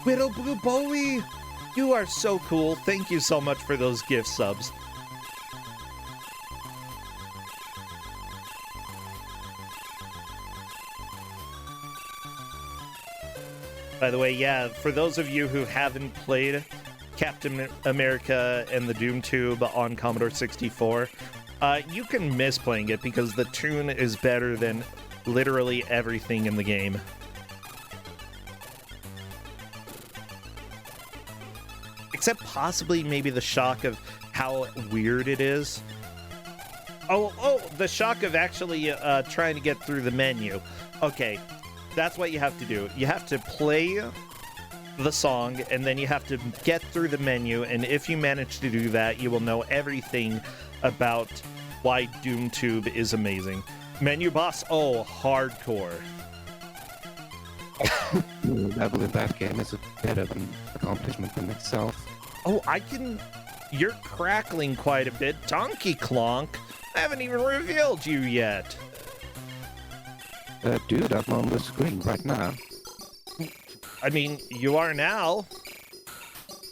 Widow Blue Bowie, you are so cool. Thank you so much for those gift subs. By the way, yeah, for those of you who haven't played Captain America and the Doom Tube on Commodore 64, you can miss playing it because the tune is better than literally everything in the game. Except possibly maybe the shock of how weird it is. Oh, the shock of actually trying to get through the menu. Okay, that's what you have to do. You have to play the song, and then you have to get through the menu, and if you manage to do that, you will know everything about why DoomTube is amazing. Menu boss, oh, hardcore. I believe that game is a bit of an accomplishment in itself. Oh, you're crackling quite a bit. Donkey Klonk, I haven't even revealed you yet. Dude, I'm on the screen right now. I mean, you are now.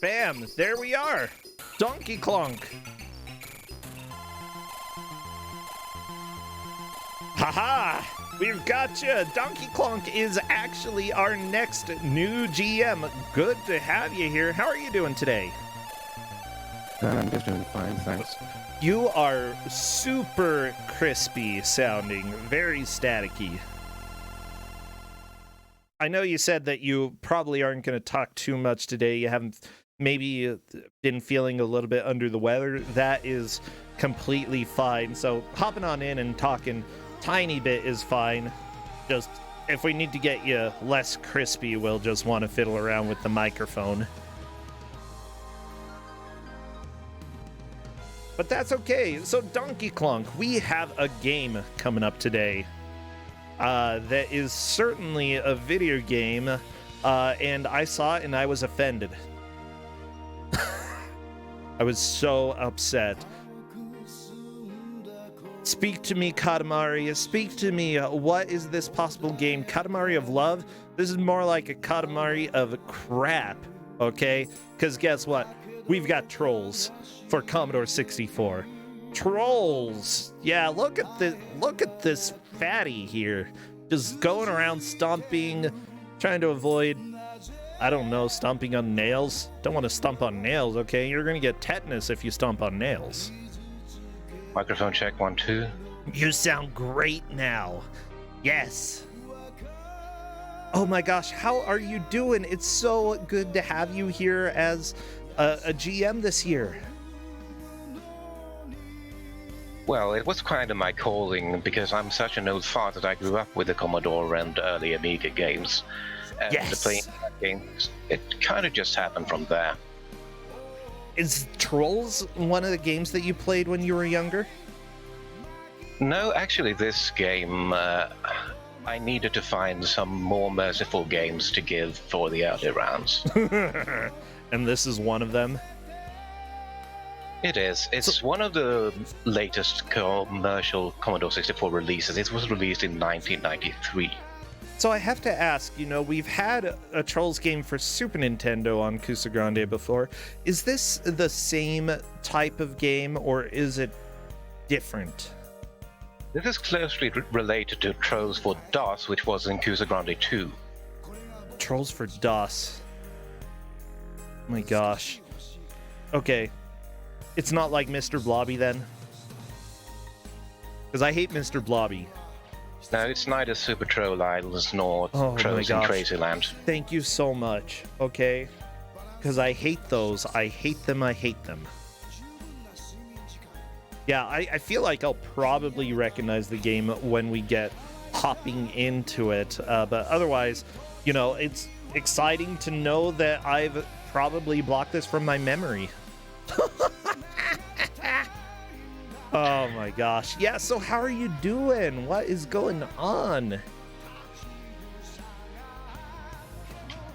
Bam, there we are. Donkey Klonk. Haha, we've got you. Donkey Klonk is actually our next new GM. Good to have you here. How are you doing today? I'm just doing fine, thanks. You are super crispy sounding, very staticky. I know you said that you probably aren't going to talk too much today. You haven't maybe been feeling a little bit under the weather. That is completely fine. So hopping on in and talking tiny bit is fine. Just if we need to get you less crispy, we'll just want to fiddle around with the microphone. But that's okay. So Donkey Klonk, we have a game coming up today. That is certainly a video game, and I saw it and I was offended. I was so upset. Speak to me, Katamari. Speak to me. What is this possible game? Katamari of love? This is more like a Katamari of crap, okay? Because guess what? We've got Trolls for Commodore 64. Trolls. Yeah, look at this fatty here, just going around stomping, trying to avoid, I don't know, stomping on nails. Don't want to stomp on nails, okay? You're gonna get tetanus if you stomp on nails. Microphone check 1 2. You sound great now. Yes. Oh my gosh, how are you doing? It's so good to have you here as a GM this year. Well, it was kind of my calling because I'm such an old fart that I grew up with the Commodore and early Amiga games. And Yes. playing that games, it kind of just happened from there. Is Trolls one of the games that you played when you were younger? No, actually, this game, I needed to find some more merciful games to give for the early rounds. And this is one of them? It is. It's one of the latest commercial Commodore 64 releases. It was released in 1993. So I have to ask, we've had a Trolls game for Super Nintendo on Kuso6rande before. Is this the same type of game, or is it different? This is closely related to Trolls for DOS, which was in Kuso6rande 2. Trolls for DOS. Oh my gosh. Okay. It's not like Mr. Blobby then? Because I hate Mr. Blobby. No, it's neither Super Troll Islands nor Trolls in Crazyland. Thank you so much, okay? Because I hate those. I hate them. I hate them. Yeah, I feel like I'll probably recognize the game when we get hopping into it. But otherwise, it's exciting to know that I've probably blocked this from my memory. Oh my gosh. Yeah, so how are you doing? What is going on?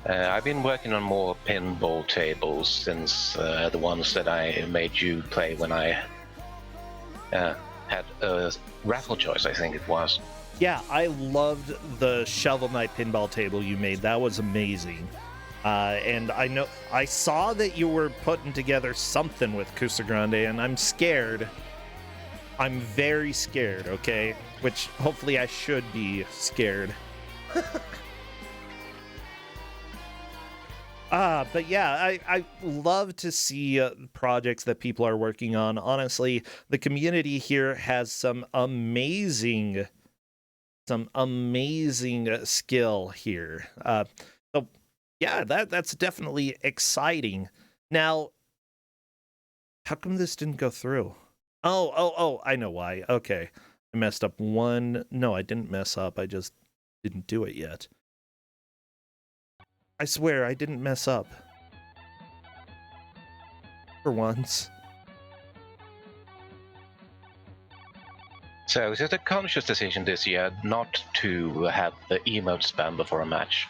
I've been working on more pinball tables since the ones that I made you play when I had a raffle choice, I think it was. Yeah, I loved the Shovel Knight pinball table you made. That was amazing. And I saw that you were putting together something with Kuso6rande, and I'm scared. I'm very scared, okay? Which hopefully I should be scared. But yeah, I love to see projects that people are working on. Honestly, the community here has some amazing skill here. So yeah, that's definitely exciting. Now, how come this didn't go through? Oh, I know why. Okay. I messed up one. No, I didn't mess up. I just didn't do it yet. I swear I didn't mess up. For once. So is it a conscious decision this year not to have the emote spam before a match?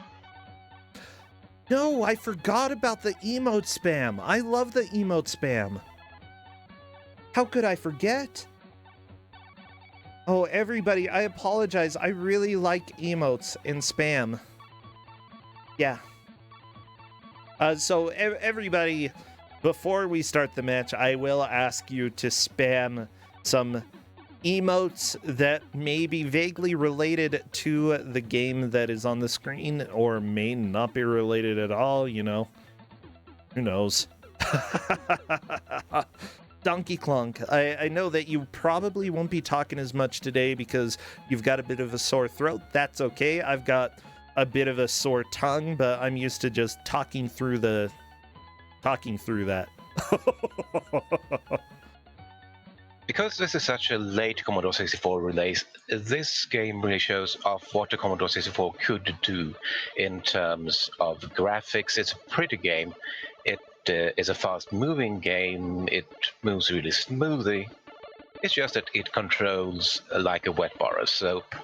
No, I forgot about the emote spam. I love the emote spam. How could I forget? Oh, everybody, I apologize. I really like emotes and spam. Yeah. So everybody, before we start the match, I will ask you to spam some emotes that may be vaguely related to the game that is on the screen, or may not be related at all, you know. Who knows? Donkey Clunk, I know that you probably won't be talking as much today because you've got a bit of a sore throat. That's okay. I've got a bit of a sore tongue, but I'm used to just talking through that. Because this is such a late Commodore 64 release, this game really shows off what the Commodore 64 could do in terms of graphics. It's a pretty game. It is a fast-moving game. It moves really smoothly. It's just that it controls like a wet bar of soap.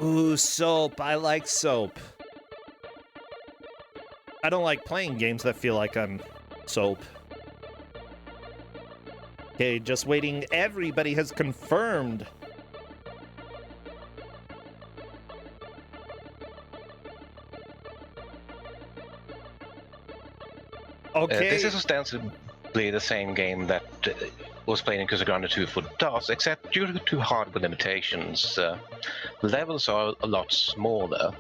Ooh, soap. I like soap. I don't like playing games that feel like I'm soap. Okay, just waiting. Everybody has confirmed. Okay. This is ostensibly the same game that was played in Kuso6rande 2 for DOS, except due to hardware limitations, levels are a lot smaller.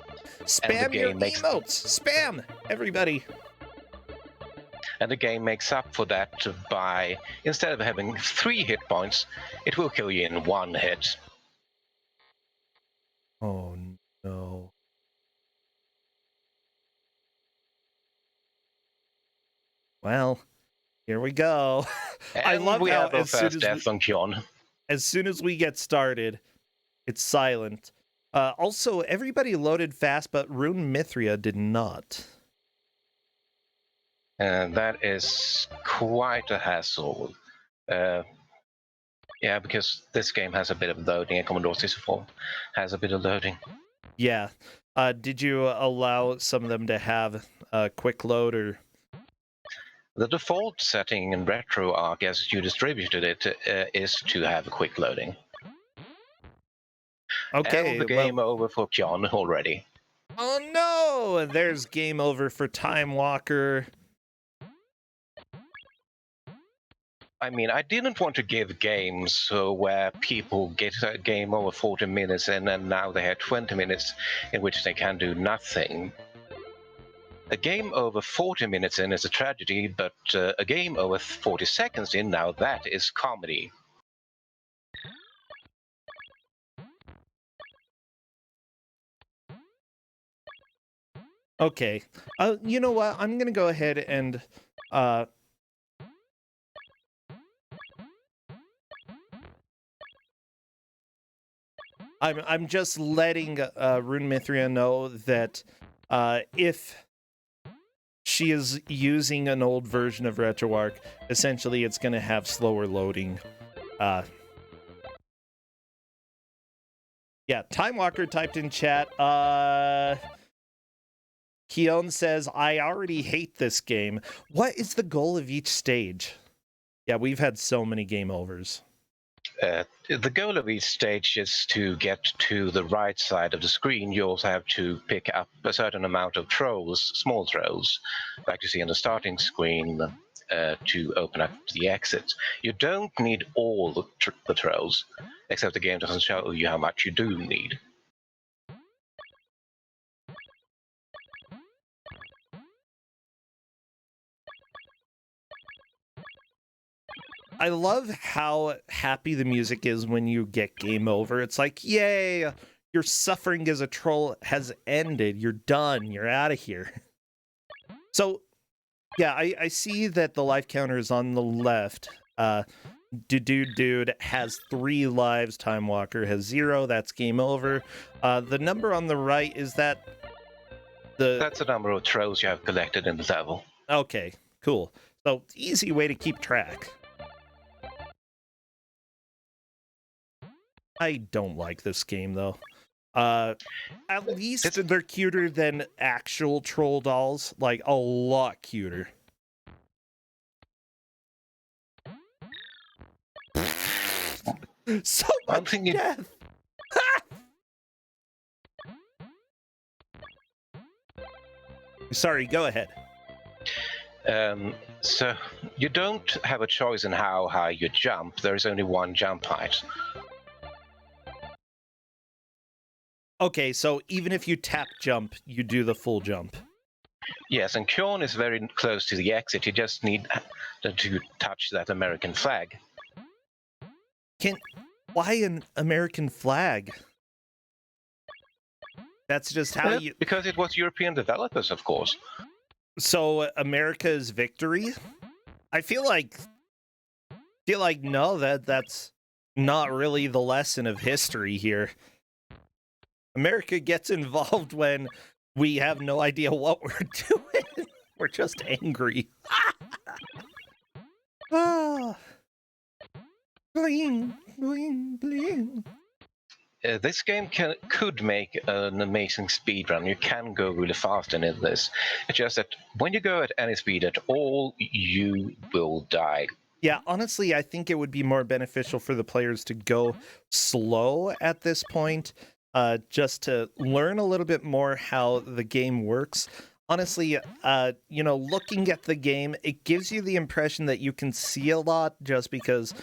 Spam your emotes. Spam, everybody. And the game makes up for that by, instead of having 3 hit points, it will kill you in 1 hit. Oh no. Well, here we go. I love we how have our first death on Kyon. As soon as we get started, it's silent. Also, everybody loaded fast, but Rune Mithria did not. That is quite a hassle. Yeah, because this game has a bit of loading, and Commodore 64 has a bit of loading. Yeah. Did you allow some of them to have quick load or? The default setting in RetroArch, as you distributed it, is to have quick loading. Okay. And the game over for Kyon already. Oh no! There's game over for Time Walker. I mean, I didn't want to give games where people get a game over 40 minutes and then now they have 20 minutes in which they can do nothing. A game over 40 minutes in is a tragedy, but a game over 40 seconds in, now that is comedy. Okay. You know what? I'm gonna go ahead and I'm just letting Rune Mithria know that if she is using an old version of RetroArch, essentially it's going to have slower loading. Yeah, Time Walker typed in chat. Keon says, I already hate this game. What is the goal of each stage? Yeah, we've had so many game overs. The goal of each stage is to get to the right side of the screen. You also have to pick up a certain amount of trolls, small trolls, like you see on the starting screen, to open up the exit. You don't need all the trolls, except the game doesn't show you how much you do need. I love how happy the music is when you get game over. It's like, yay, your suffering as a troll has ended. You're done. You're out of here. So, yeah, I see that the life counter is on the left. Dude has 3 lives. Time Walker has 0. That's game over. The number on the right, is that the... That's the number of trolls you have collected in the level. Okay, cool. So, easy way to keep track. I don't like this game, though. At least they're cuter than actual troll dolls. Like, a lot cuter. So much death! Sorry, go ahead. So you don't have a choice in how high you jump. There is only one jump height. Okay, so even if you tap jump, you do the full jump. Yes, and Kjorn is very close to the exit. You just need to touch that American flag. Why an American flag? That's just how you... Because it was European developers, of course. So America's victory? I feel like no, that's not really the lesson of history here. America gets involved when we have no idea what we're doing. We're just angry. Ah. Bling, bling, bling. This game could make an amazing speedrun. You can go really fast in this. It's just that when you go at any speed at all, you will die. Yeah, honestly, I think it would be more beneficial for the players to go slow at this point, just to learn a little bit more how the game works. Honestly, looking at the game, it gives you the impression that you can see a lot just because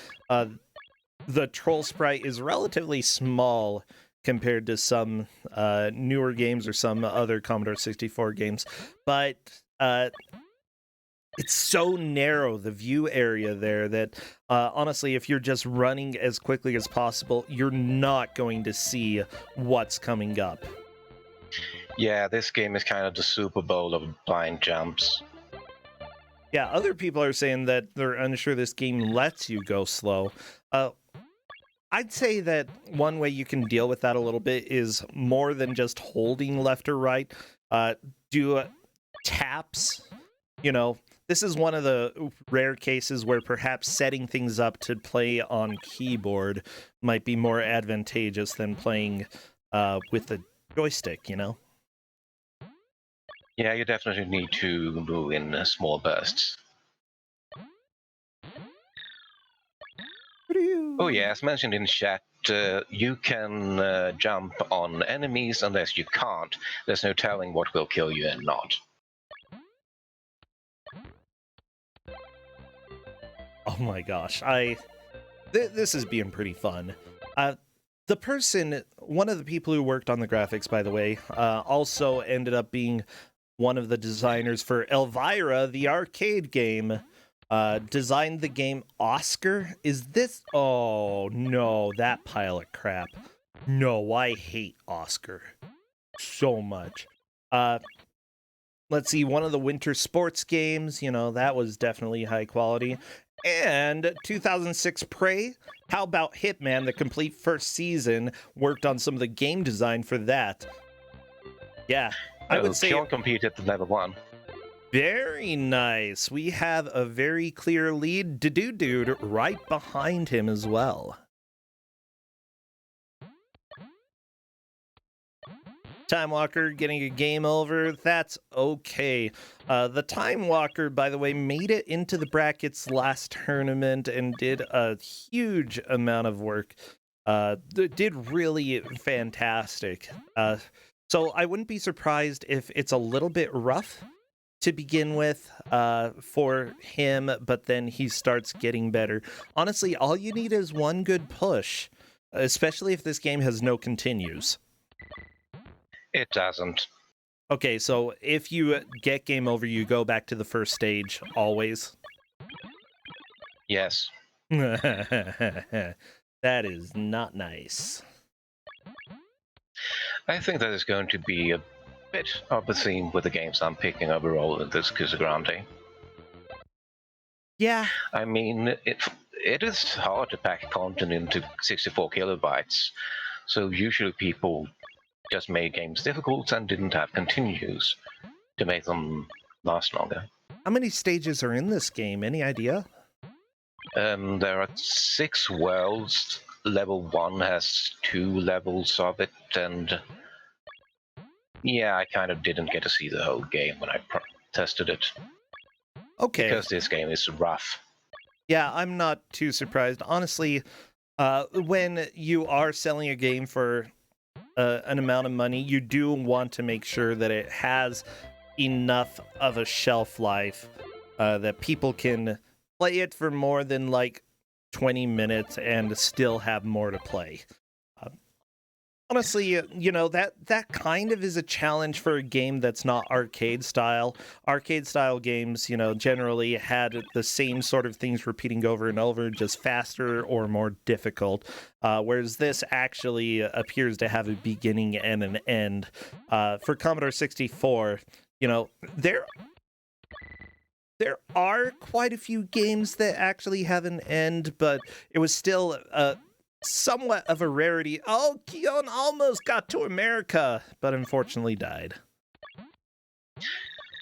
the troll sprite is relatively small compared to some newer games or some other Commodore 64 games. But it's so narrow, the view area there, that honestly, if you're just running as quickly as possible, you're not going to see what's coming up. Yeah, this game is kind of the Super Bowl of blind jumps. Yeah, other people are saying that they're unsure this game lets you go slow. I'd say that one way you can deal with that a little bit is more than just holding left or right. Do taps. This is one of the rare cases where perhaps setting things up to play on keyboard might be more advantageous than playing with a joystick, Yeah, you definitely need to move in small bursts. Oh yeah, as mentioned in chat, you can jump on enemies unless you can't. There's no telling what will kill you and not. Oh my gosh, this is being pretty fun. One of the people who worked on the graphics, by the way, also ended up being one of the designers for Elvira, the arcade game. Designed the game Oscar. Is this... Oh, no, that pile of crap. No, I hate Oscar so much. Let's see, one of the winter sports games, that was definitely high quality. And 2006 Prey. How about Hitman, the complete first season? Worked on some of the game design for that. Yeah, I would say... Kjorn competed at level 1. Very nice. We have a very clear lead. Dude right behind him as well. Time Walker getting a game over. That's okay. The Time Walker, by the way, made it into the brackets last tournament and did a huge amount of work. Did really fantastic. So I wouldn't be surprised if it's a little bit rough to begin with for him, but then he starts getting better. Honestly, all you need is one good push, especially if this game has no continues. It doesn't. Okay, so if you get game over, you go back to the first stage always. Yes. That is not nice. I think that is going to be a bit of a theme with the games I'm picking overall in this Kuso6rande. Yeah. I mean, it is hard to pack content into 64 kilobytes, so usually people just made games difficult and didn't have continues to make them last longer. How many stages are in this game? Any idea? There are 6 worlds. Level 1 has 2 levels of it, and yeah, I kind of didn't get to see the whole game when I tested it. Okay. Because this game is rough. Yeah, I'm not too surprised. Honestly, when you are selling a game for an amount of money, you do want to make sure that it has enough of a shelf life that people can play it for more than like 20 minutes and still have more to play. Honestly, you know, that kind of is a challenge for a game that's not arcade style. Arcade style games, you know, generally had the same sort of things repeating over and over, just faster or more difficult. Whereas this actually appears to have a beginning and an end. For Commodore 64, you know, there are quite a few games that actually have an end, but it was still somewhat of a rarity. Oh, Keon almost got to America, but unfortunately died.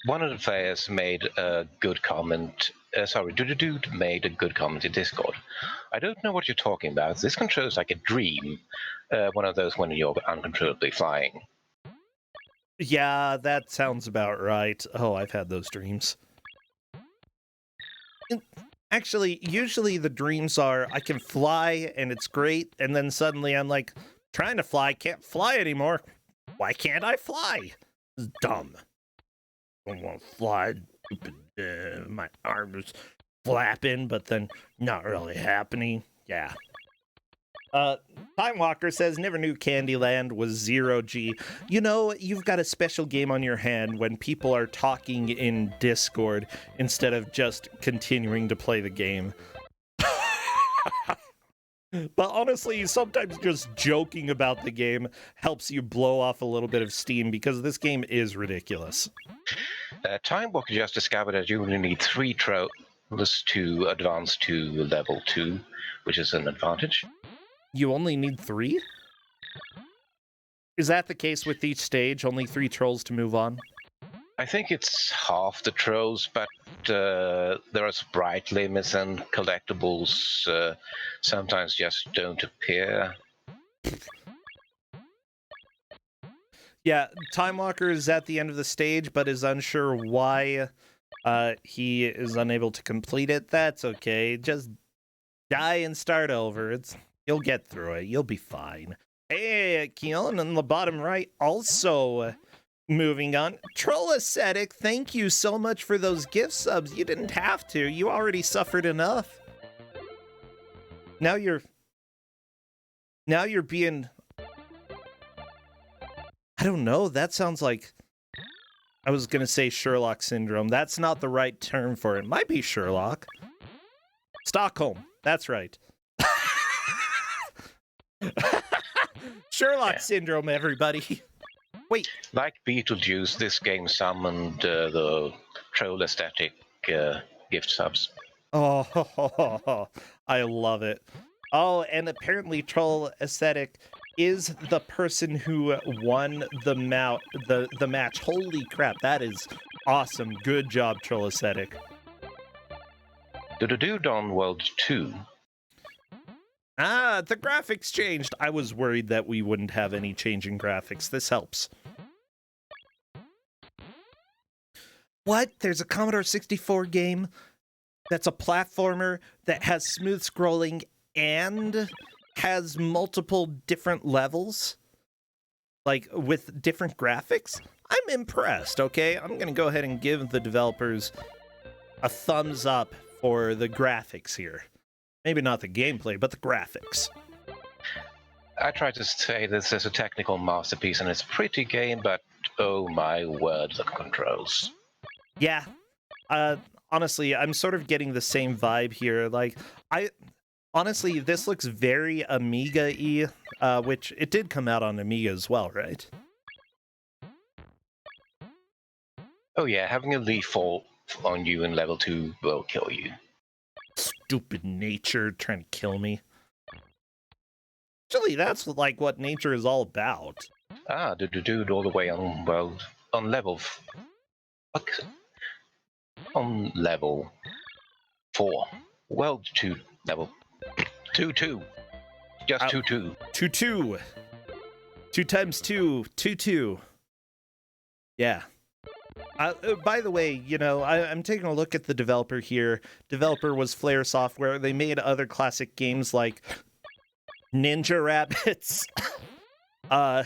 One of the players made a good comment. Dude made a good comment in Discord. I don't know what you're talking about. This controls like a dream. One of those when you're uncontrollably flying. Yeah, that sounds about right. Oh, I've had those dreams. Actually, usually the dreams are I can fly and it's great, and then suddenly I'm like, trying to fly, can't fly anymore. Why can't I fly? It's dumb. I don't want to fly. Stupid. My arm is flapping, but then not really happening. Yeah. Time Walker says, never knew Candyland was 0G. You know, you've got a special game on your hand when people are talking in Discord instead of just continuing to play the game. But honestly, sometimes just joking about the game helps you blow off a little bit of steam because this game is ridiculous. Time Walker just discovered that you only need 3 trophies to advance to level 2, which is an advantage. You only need 3? Is that the case with each stage? Only 3 trolls to move on? I think it's half the trolls, but there are sprite limits and collectibles sometimes just don't appear. Yeah, Time Walker is at the end of the stage, but is unsure why he is unable to complete it. That's okay. Just die and start over. You'll get through it. You'll be fine. Hey, Keelan in the bottom right also moving on. Troll Ascetic, thank you so much for those gift subs. You didn't have to. You already suffered enough. Now you're being... I don't know. That sounds like... I was going to say Sherlock Syndrome. That's not the right term for it. Might be Sherlock. Stockholm. That's right. Sherlock Syndrome, everybody. Wait. Like Beetlejuice, this game summoned the troll aesthetic gift subs. Oh, I love it. Oh, and apparently Troll Aesthetic is the person who won the match. Holy crap, that is awesome. Good job, Troll Aesthetic. Did a dude on World 2? Ah, the graphics changed. I was worried that we wouldn't have any change in graphics. This helps. What? There's a Commodore 64 game that's a platformer that has smooth scrolling and has multiple different levels, like with different graphics? I'm impressed, okay? I'm gonna go ahead and give the developers a thumbs up for the graphics here. Maybe not the gameplay, but the graphics. I try to say this is a technical masterpiece and it's a pretty game, but oh my word, the controls. Yeah. Honestly, I'm sort of getting the same vibe here. Like, honestly, this looks very Amiga-y, which it did come out on Amiga as well, right? Oh yeah, having a leaf fall on you in level 2 will kill you. Stupid nature trying to kill me. Actually, that's like what nature is all about. Ah, the dude all the way on, well, on level... Fuck. On level 4. Well, 2, level 2. Just 2. 2. 2 times 2. 2. Yeah. By the way, you know, I'm taking a look at the developer here. Developer was Flare Software. They made other classic games like Ninja Rabbits, a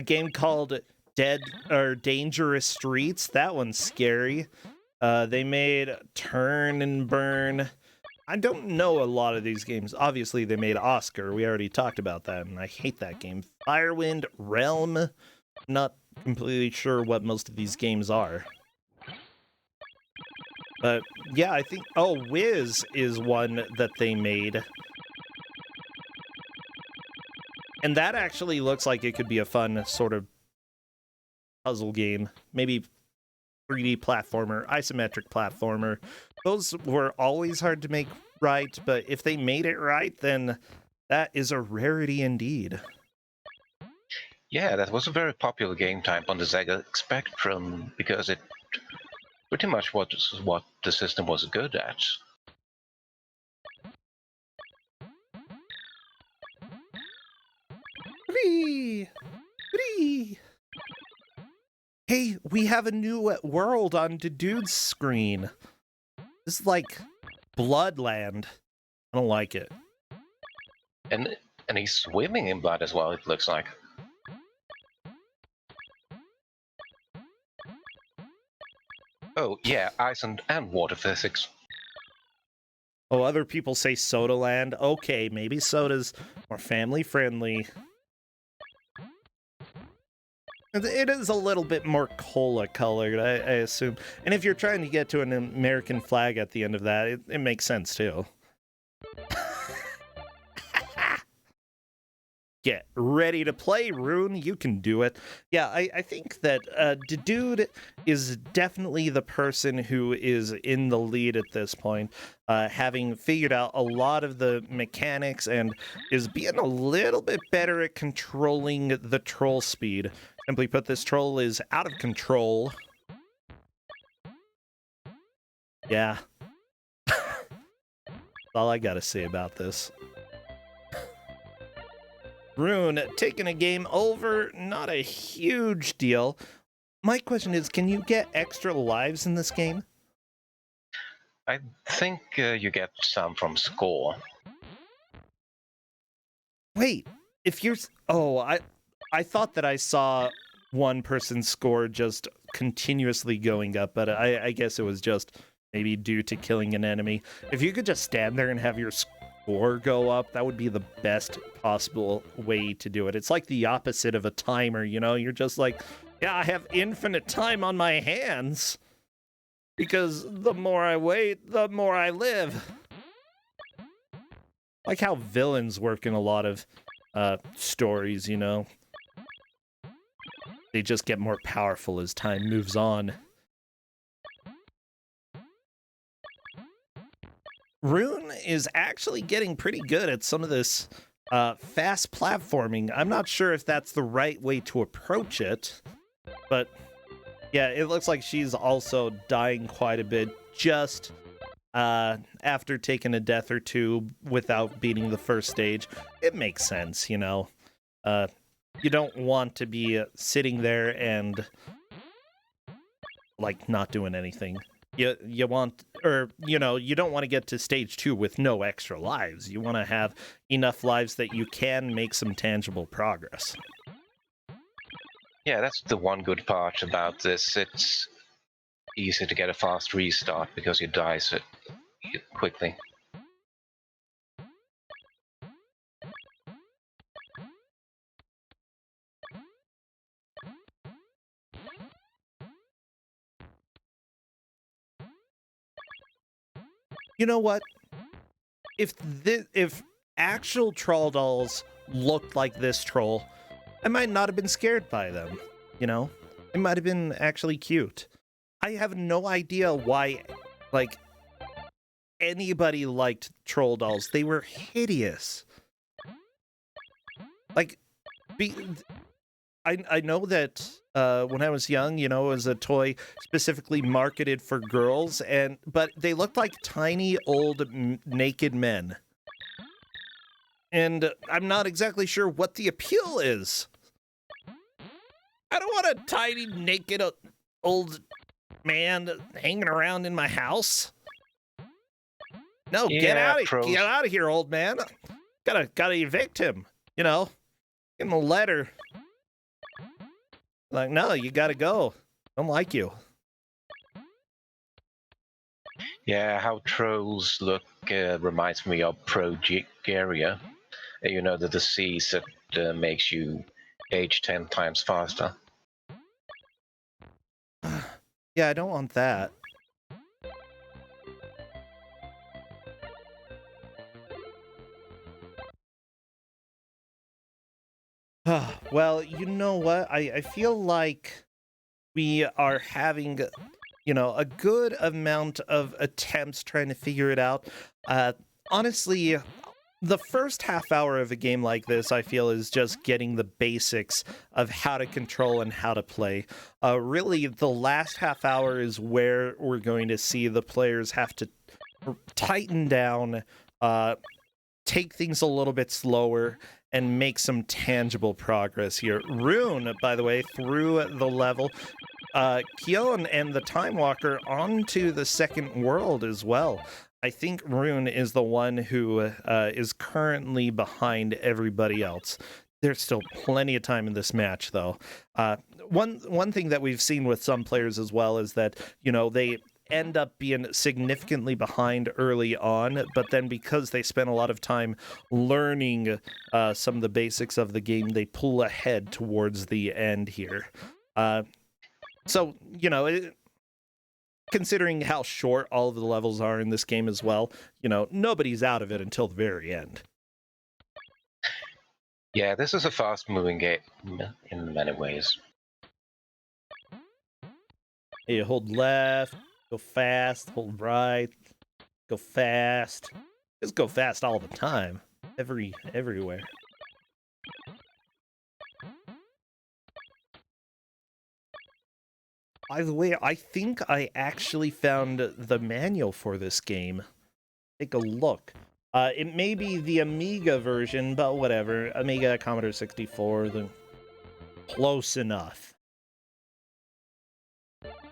game called Dangerous Streets. That one's scary. They made Turn and Burn. I don't know a lot of these games. Obviously, they made Oscar. We already talked about that, and I hate that game. Firewind, Realm. Not completely sure what most of these games are. But yeah, I think... Oh, Wiz is one that they made. And that actually looks like it could be a fun sort of puzzle game. Maybe 3D platformer, isometric platformer. Those were always hard to make right, but if they made it right, then that is a rarity indeed. Yeah, that was a very popular game type on the Sega Spectrum because it pretty much was what the system was good at. Free! Hey, we have a new world on the dude's screen. This is like Bloodland. I don't like it. And he's swimming in blood as well, it looks like. Oh, yeah, ice and water physics. Oh, other people say Sodaland. Okay, maybe Soda's more family-friendly. It is a little bit more cola-colored, I assume. And if you're trying to get to an American flag at the end of that, it makes sense, too. Get ready to play, Rune. You can do it. Yeah, I think that the dude is definitely the person who is in the lead at this point, having figured out a lot of the mechanics and is being a little bit better at controlling the troll speed. Simply put, this troll is out of control. Yeah. That's all I gotta say about this. Rune, taking a game over, not a huge deal. My question is, can you get extra lives in this game? I think you get some from score. Wait, if you're... Oh, I thought that I saw one person's score just continuously going up, but I guess it was just maybe due to killing an enemy. If you could just stand there and have your score go up, that would be the best possible way to do it. It's like the opposite of a timer, you know? You're just like, yeah, I have infinite time on my hands, because the more I wait, the more I live. Like how villains work in a lot of stories, you know? They just get more powerful as time moves on. Rune is actually getting pretty good at some of this fast platforming. I'm not sure if that's the right way to approach it, but yeah, it looks like she's also dying quite a bit just after taking a death or two without beating the first stage. It makes sense, you know. You don't want to be sitting there and like not doing anything. You want, or you know, you don't want to get to stage 2 with no extra lives. You want to have enough lives that you can make some tangible progress. Yeah, that's the one good part about this. It's easy to get a fast restart because you die so quickly. You know what? If actual troll dolls looked like this troll, I might not have been scared by them. You know, it might have been actually cute. I have no idea why, like, anybody liked troll dolls. They were hideous. Like, I know that when I was young, you know, it was a toy specifically marketed for girls, but they looked like tiny old naked men. And I'm not exactly sure what the appeal is. I don't want a tiny naked old man hanging around in my house. No, get out of here, old man. Gotta evict him, you know. Give him a letter. Like, no, you gotta go. I don't like you. Yeah, how trolls look reminds me of Progeria. You know, the disease that makes you age 10 times faster. Yeah, I don't want that. Well, you know what? I feel like we are having, you know, a good amount of attempts trying to figure it out. Honestly, the first half hour of a game like this, I feel, is just getting the basics of how to control and how to play. Really, the last half hour is where we're going to see the players have to tighten down, take things a little bit slower, and make some tangible progress here. Rune, by the way, through the level. Kyon and the Time Walker onto the second world as well. I think Rune is the one who is currently behind everybody else. There's still plenty of time in this match, though. One thing that we've seen with some players as well is that, you know, they end up being significantly behind early on, but then because they spend a lot of time learning some of the basics of the game, they pull ahead towards the end here. So, you know, considering how short all of the levels are in this game as well, you know, nobody's out of it until the very end. Yeah, this is a fast-moving game in many ways. You hold left, go fast, hold right, go fast. Just go fast all the time. Everywhere. By the way, I think I actually found the manual for this game. Take a look. It may be the Amiga version, but whatever. Amiga, Commodore 64, then close enough.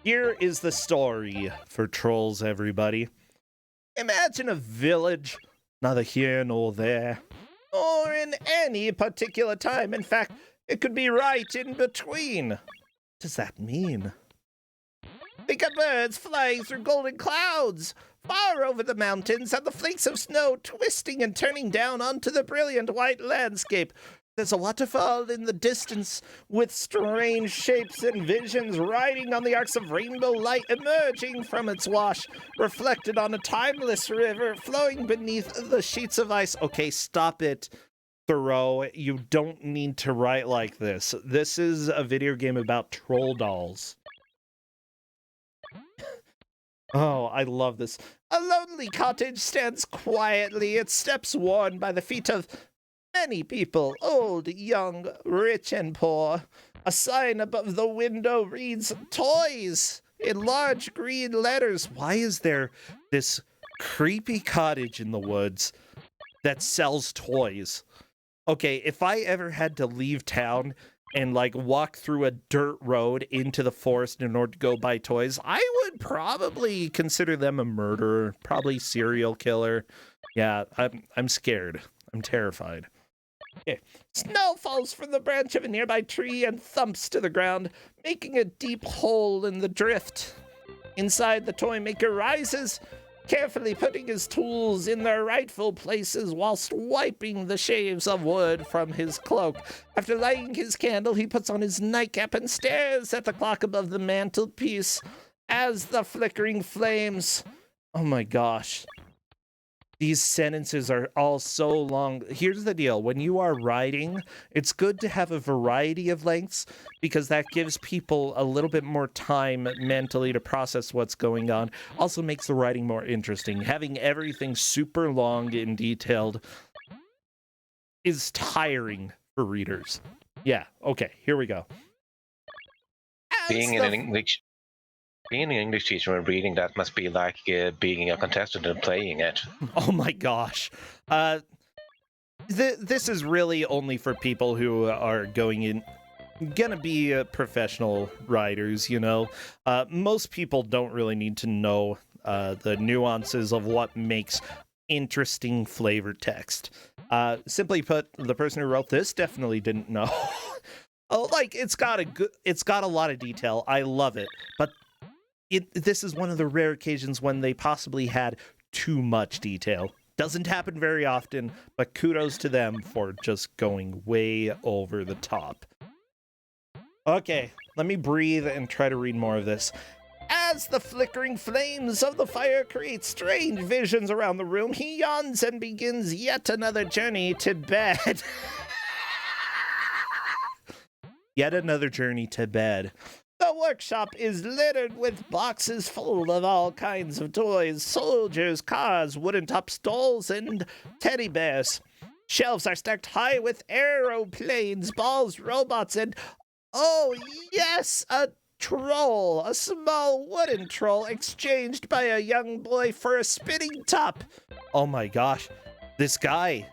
Here is the story for Trolls, everybody. Imagine a village, neither here nor there, or in any particular time. In fact, it could be right in between. What does that mean? Think of birds flying through golden clouds, far over the mountains, and the flakes of snow twisting and turning down onto the brilliant white landscape. There's a waterfall in the distance with strange shapes and visions riding on the arcs of rainbow light emerging from its wash, reflected on a timeless river flowing beneath the sheets of ice. Okay, stop it, Thoreau. You don't need to write like this. This is a video game about troll dolls. Oh, I love this. A lonely cottage stands quietly, its steps worn by the feet of many people, old, young, rich, and poor. A sign above the window reads, "Toys," in large green letters. Why is there this creepy cottage in the woods that sells toys? Okay, if I ever had to leave town and like walk through a dirt road into the forest in order to go buy toys, I would probably consider them a murderer, probably serial killer. Yeah, I'm scared. I'm terrified. Okay. Snow falls from the branch of a nearby tree and thumps to the ground, making a deep hole in the drift. Inside, the toy maker rises, carefully putting his tools in their rightful places whilst wiping the shaves of wood from his cloak. After lighting his candle, he puts on his nightcap and stares at the clock above the mantelpiece as the flickering flames. Oh my gosh. These sentences are all so long. Here's the deal. When you are writing, it's good to have a variety of lengths because that gives people a little bit more time mentally to process what's going on. Also makes the writing more interesting. Having everything super long and detailed is tiring for readers. Yeah, okay, here we go. Being an English teacher and reading that must be like being a contestant and playing it. Oh my gosh. This is really only for people who are gonna be professional writers, you know. Most people don't really need to know the nuances of what makes interesting flavor text. Simply put, the person who wrote this definitely didn't know. Oh, like it's got a lot of detail. I love it, but this is one of the rare occasions when they possibly had too much detail. Doesn't happen very often, but kudos to them for just going way over the top. Okay, let me breathe and try to read more of this. As the flickering flames of the fire create strange visions around the room, he yawns and begins yet another journey to bed. Yet another journey to bed. The workshop is littered with boxes full of all kinds of toys, soldiers, cars, wooden top dolls, and teddy bears. Shelves are stacked high with aeroplanes, balls, robots, and, oh yes, a troll, a small wooden troll exchanged by a young boy for a spinning top. Oh my gosh, this guy,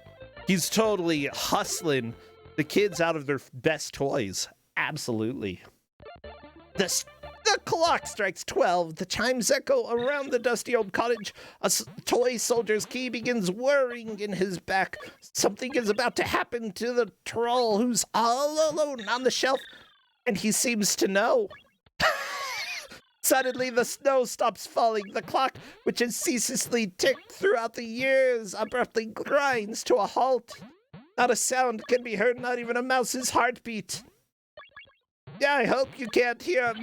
he's totally hustling the kids out of their best toys. Absolutely. The clock strikes 12. The chimes echo around the dusty old cottage. A toy soldier's key begins whirring in his back. Something is about to happen to the troll who's all alone on the shelf, and he seems to know. Suddenly, the snow stops falling. The clock, which has ceaselessly ticked throughout the years, abruptly grinds to a halt. Not a sound can be heard, not even a mouse's heartbeat. Yeah, I hope you can't hear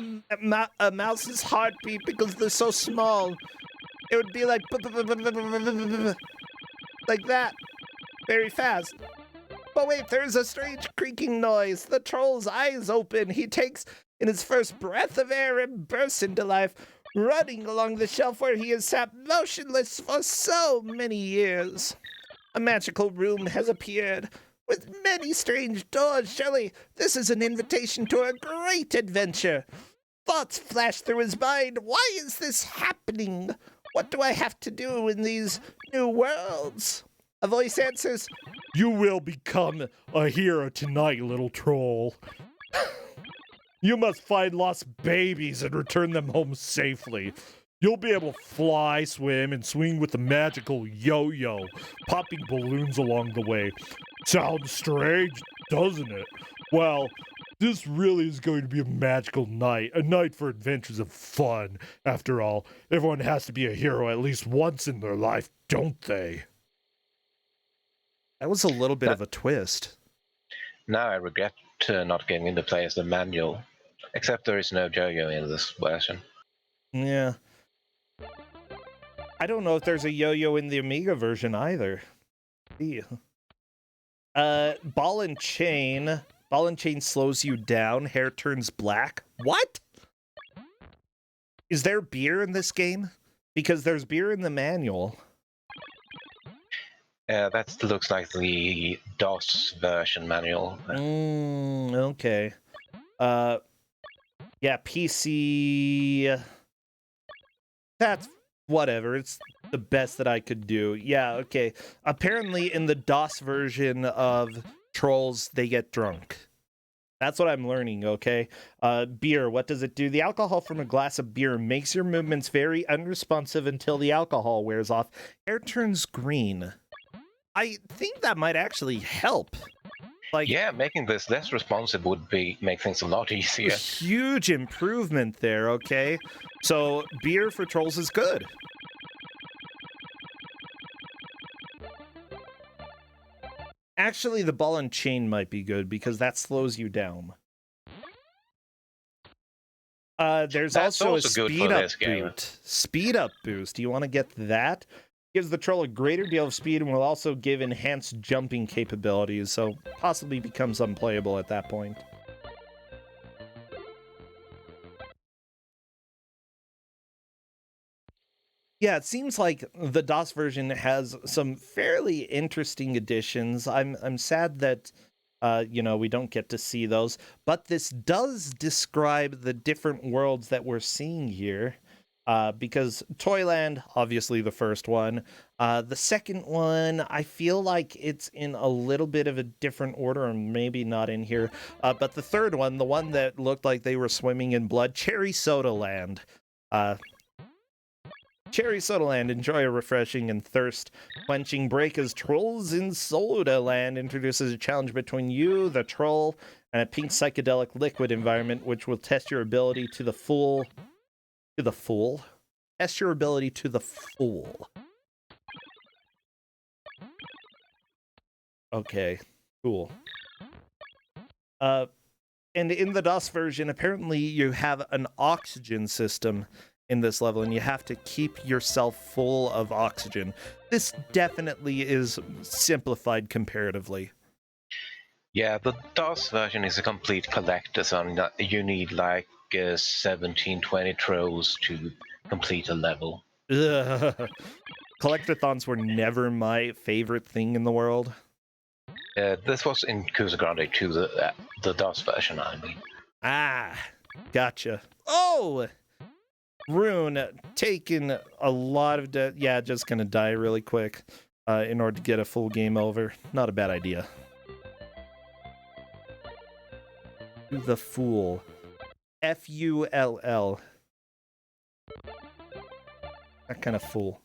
a mouse's heartbeat because they're so small. It would be like that, very fast. But wait, there's a strange creaking noise. The troll's eyes open. He takes in his first breath of air and bursts into life, running along the shelf where he has sat motionless for so many years. A magical room has appeared, with many strange doors. Surely this is an invitation to a great adventure. Thoughts flash through his mind. Why is this happening? What do I have to do in these new worlds? A voice answers, "You will become a hero tonight, little troll. You must find lost babies and return them home safely. You'll be able to fly, swim, and swing with a magical yo-yo, popping balloons along the way. Sounds strange, doesn't it? Well, this really is going to be a magical night, a night for adventures and fun. After all, everyone has to be a hero at least once in their life, don't they?" That was a little bit of a twist. Now I regret not getting into play as the manual, except there is no yo-yo in this version. Yeah. I don't know if there's a yo-yo in the Amiga version either. Yeah. Ball and chain. Ball and chain slows you down. Hair turns black. What? Is there beer in this game? Because there's beer in the manual. That looks like the DOS version manual. Okay. Yeah, PC. That's whatever. It's the best that I could do. Yeah, okay. Apparently, in the DOS version of Trolls, they get drunk. That's what I'm learning, okay? Beer, what does it do? The alcohol from a glass of beer makes your movements very unresponsive until the alcohol wears off. Air turns green. I think that might actually help. Like, Yeah, making this less responsive would make things a lot a easier. huge improvement there, okay? So, beer for trolls is good. Actually, the ball and chain might be good because that slows you down. There's That's also a also good for speed up this game. boost. Speed up boost. Do you want to get that? Gives the troll a greater deal of speed and will also give enhanced jumping capabilities, so possibly becomes unplayable at that point. Yeah, it seems like the DOS version has some fairly interesting additions. I'm sad that we don't get to see those, but this does describe the different worlds that we're seeing here. Because Toyland, obviously the first one. The second one, I feel like it's in a little bit of a different order, or maybe not in here. But the third one, the one that looked like they were swimming in blood, Cherry Soda Land. Cherry Soda Land, enjoy a refreshing and thirst-quenching break as Trolls in Soda Land introduces a challenge between you, the troll, and a pink psychedelic liquid environment, which will test your ability to the full. To the full? Test your ability to the full. Okay, cool. And in the DOS version, apparently you have an oxygen system in this level, and you have to keep yourself full of oxygen. This definitely is simplified comparatively. Yeah, the DOS version is a complete collectathon. You need like 17, 20 trolls to complete a level. Ugh. Collectathons were never my favorite thing in the world. This was in Kuso6rande too, the DOS version, I mean. Ah, gotcha. Oh! Rune taking a lot of yeah, just gonna die really quick in order to get a full game over. Not a bad idea. The Fool. Full. That kind of fool.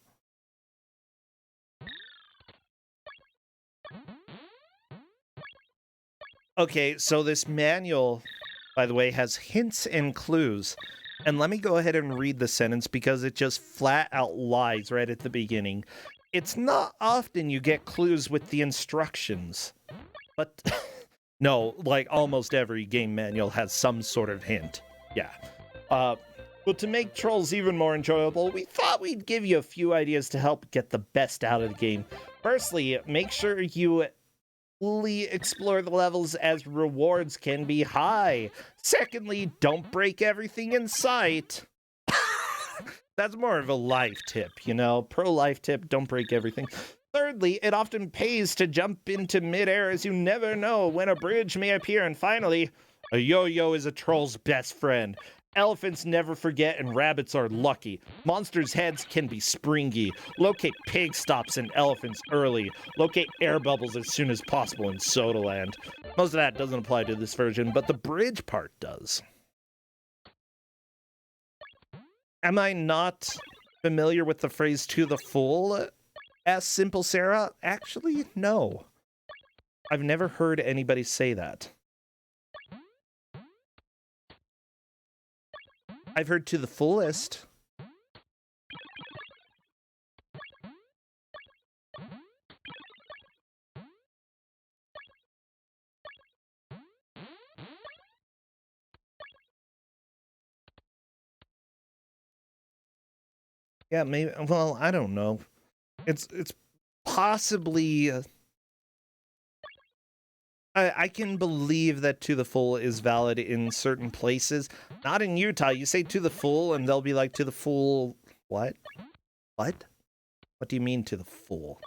Okay, so this manual, by the way, has hints and clues. And let me go ahead and read the sentence because it just flat out lies right at the beginning. It's not often you get clues with the instructions. But no, like almost every game manual has some sort of hint. Yeah. But to make Trolls even more enjoyable, we thought we'd give you a few ideas to help get the best out of the game. Firstly, make sure you fully explore the levels as rewards can be high. Secondly, don't break everything in sight. That's more of a life tip, pro life tip, don't break everything. Thirdly, it often pays to jump into midair as you never know when a bridge may appear. And finally, a yo-yo is a troll's best friend. Elephants never forget and rabbits are lucky. Monsters' heads can be springy. Locate pig stops and elephants early. Locate air bubbles as soon as possible in Soda Land. Most of that doesn't apply to this version, but the bridge part does. Am I not familiar with the phrase "to the full"? Asked Simple Sarah. Actually, no. I've never heard anybody say that. I've heard "to the fullest." Yeah, maybe. Well, I don't know. It's possibly. I can believe that "to the full" is valid in certain places. Not in Utah. You say "to the full" and they'll be like, "to the full what? What? What do you mean "to the full"?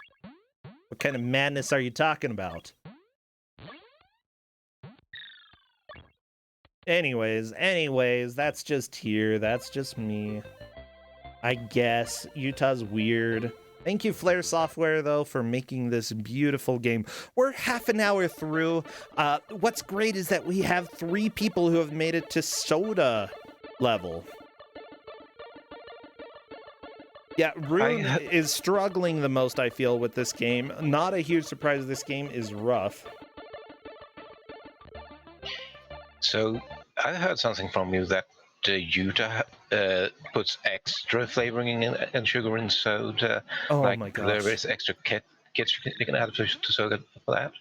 What kind of madness are you talking about?" Anyways, that's just here. That's just me. I guess Utah's weird. Thank you, Flare Software, though, for making this beautiful game. We're half an hour through. What's great is that we have 3 people who have made it to soda level. Yeah, Rune is struggling the most, I feel, with this game. Not a huge surprise, this game is rough. So, I heard something from you that Utah puts extra flavoring and sugar in soda. Oh like my gosh. there is extra kits you can add to soda for that.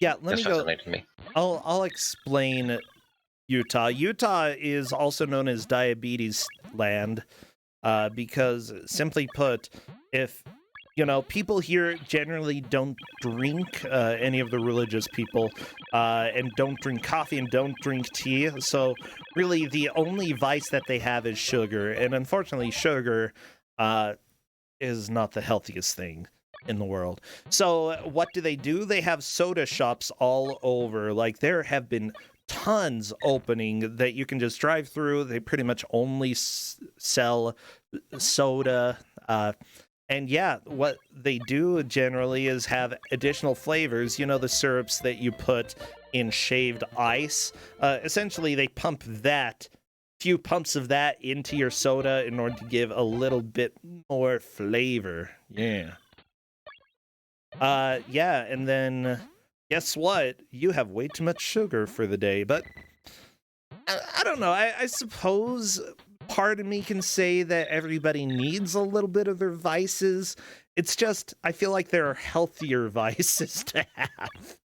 Yeah, let That's me go. fascinating me. I'll explain Utah. Utah is also known as diabetes land because, simply put, if people here generally don't drink, any of the religious people, and don't drink coffee and don't drink tea. So really the only vice that they have is sugar. And unfortunately, sugar is not the healthiest thing in the world. So what do? They have soda shops all over. Like, there have been tons opening that you can just drive through. They pretty much only sell soda. And yeah, what they do generally is have additional flavors. The syrups that you put in shaved ice. Essentially, they pump few pumps of that into your soda in order to give a little bit more flavor. Yeah. Yeah, and then guess what? You have way too much sugar for the day, but I don't know. I suppose part of me can say that everybody needs a little bit of their vices. It's just, I feel like there are healthier vices to have.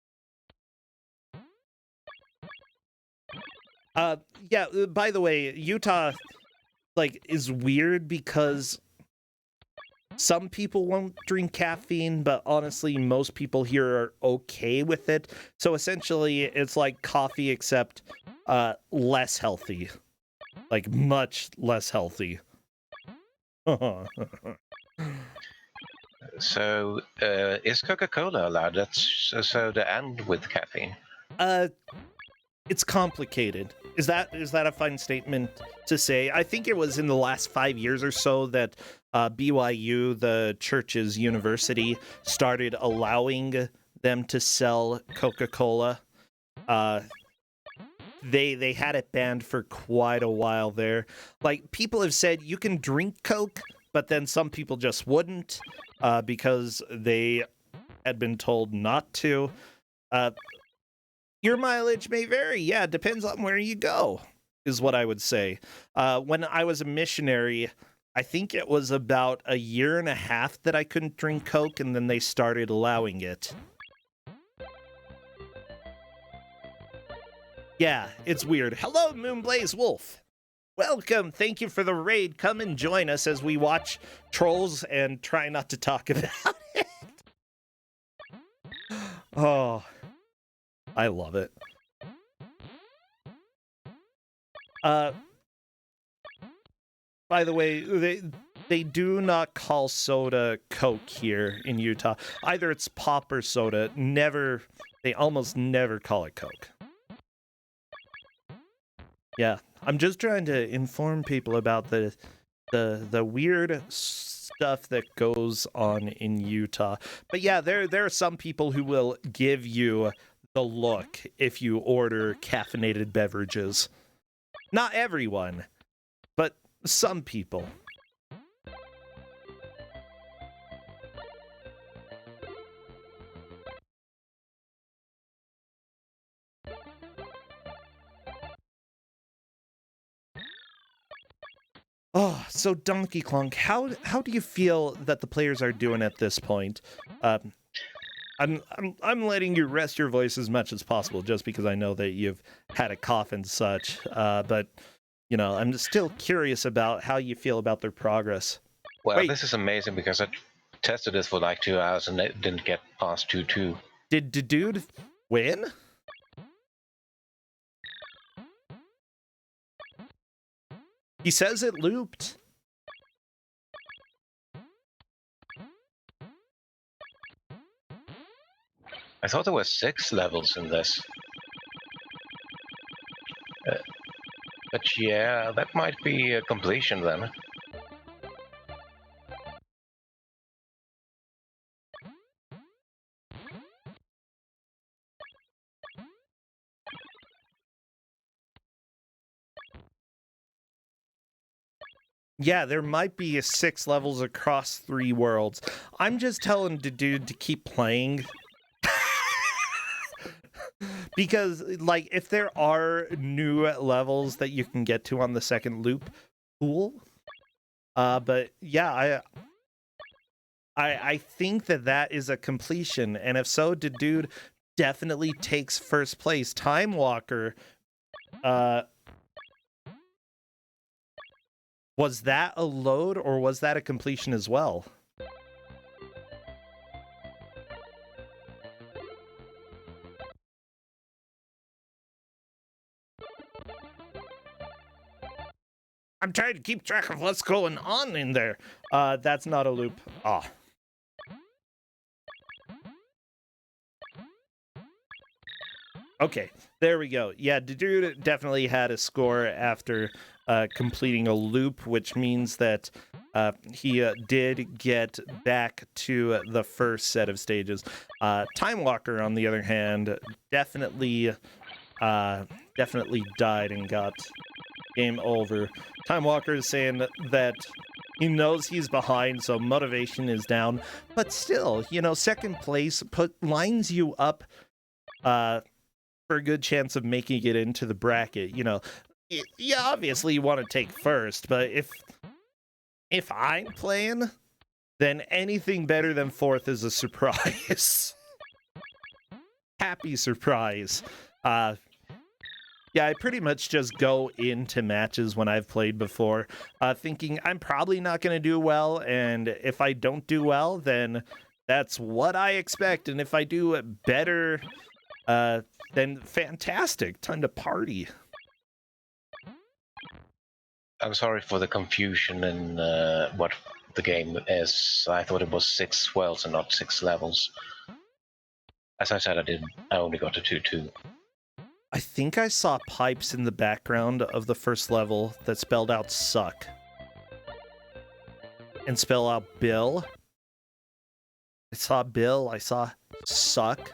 Yeah, by the way, Utah, is weird because some people won't drink caffeine, but honestly, most people here are okay with it. So essentially, it's like coffee, except less healthy. Like, much less healthy. So, is Coca-Cola allowed? That's a soda and with caffeine. It's complicated. Is that a fine statement to say? I think it was in the last 5 years or so that BYU, the church's university, started allowing them to sell Coca-Cola. They had it banned for quite a while there. Like, people have said you can drink Coke, but then some people just wouldn't because they had been told not to. Your mileage may vary. Yeah, it depends on where you go, is what I would say. When I was a missionary, I think it was about a year and a half that I couldn't drink Coke, and then they started allowing it. Yeah, it's weird. Hello, Moonblaze Wolf. Welcome. Thank you for the raid. Come and join us as we watch Trolls and try not to talk about it. Oh, I love it. By the way, they do not call soda Coke here in Utah. Either it's pop or soda. They almost never call it Coke. Yeah, I'm just trying to inform people about the weird stuff that goes on in Utah. But yeah, there are some people who will give you the look if you order caffeinated beverages. Not everyone, but some people. Oh, so Donkey Kong, how do you feel that the players are doing at this point? I'm letting you rest your voice as much as possible, just because I know that you've had a cough and such. But I'm still curious about how you feel about their progress. Well, Wait, this is amazing because I tested this for like 2 hours and it didn't get past 2-2. did dude win? He says it looped. I thought there were 6 levels in this. But yeah, that might be a completion then. Yeah, there might be 6 levels across 3 worlds. I'm just telling the dude to keep playing. Because, like, if there are new levels that you can get to on the second loop, cool. But yeah, I think that is a completion, and if so, the dude definitely takes first place. Time Walker, was that a load or was that a completion as well? I'm trying to keep track of what's going on in there. That's not a loop. Ah. Okay, there we go. Yeah, the dude definitely had a score after completing a loop, which means that he did get back to the first set of stages. Time Walker, on the other hand, definitely died and got game over. Time Walker is saying that he knows he's behind, so motivation is down, but still, you know, second place lines you up for a good chance of making it into the bracket. You know, yeah, obviously you want to take first, but if I'm playing, then anything better than fourth is a surprise. Happy surprise. Yeah, I pretty much just go into matches when I've played before, thinking I'm probably not going to do well, and if I don't do well, then that's what I expect, and if I do better, then fantastic, time to party. I'm sorry for the confusion in what the game is. I thought it was 6 worlds and not 6 levels. As I said, I only got to 2-2. I think I saw pipes in the background of the first level that spelled out suck. And spell out Bill. I saw Bill, I saw suck.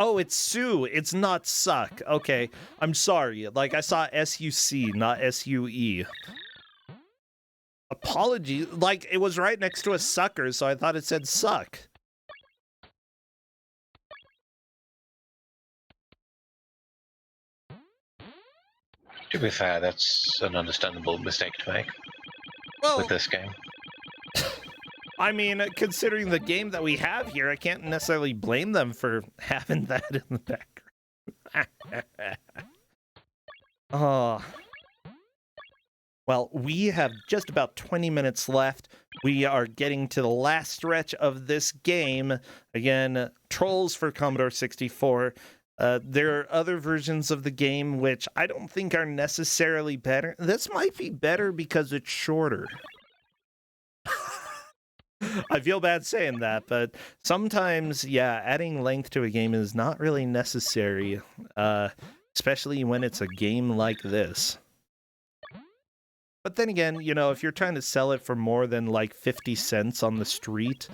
Oh, it's Sue. It's not suck. Okay, I'm sorry. Like, I saw S-U-C, not S-U-E. Apology. Like, it was right next to a sucker, so I thought it said suck. To be fair, that's an understandable mistake to make with this game. I mean, considering the game that we have here, I can't necessarily blame them for having that in the background. Oh. Well, we have just about 20 minutes left. We are getting to the last stretch of this game. Again, Trolls for Commodore 64. There are other versions of the game which I don't think are necessarily better. This might be better because it's shorter. I feel bad saying that, but sometimes, yeah, adding length to a game is not really necessary, especially when it's a game like this. But then again, you know, if you're trying to sell it for more than like 50 cents on the street,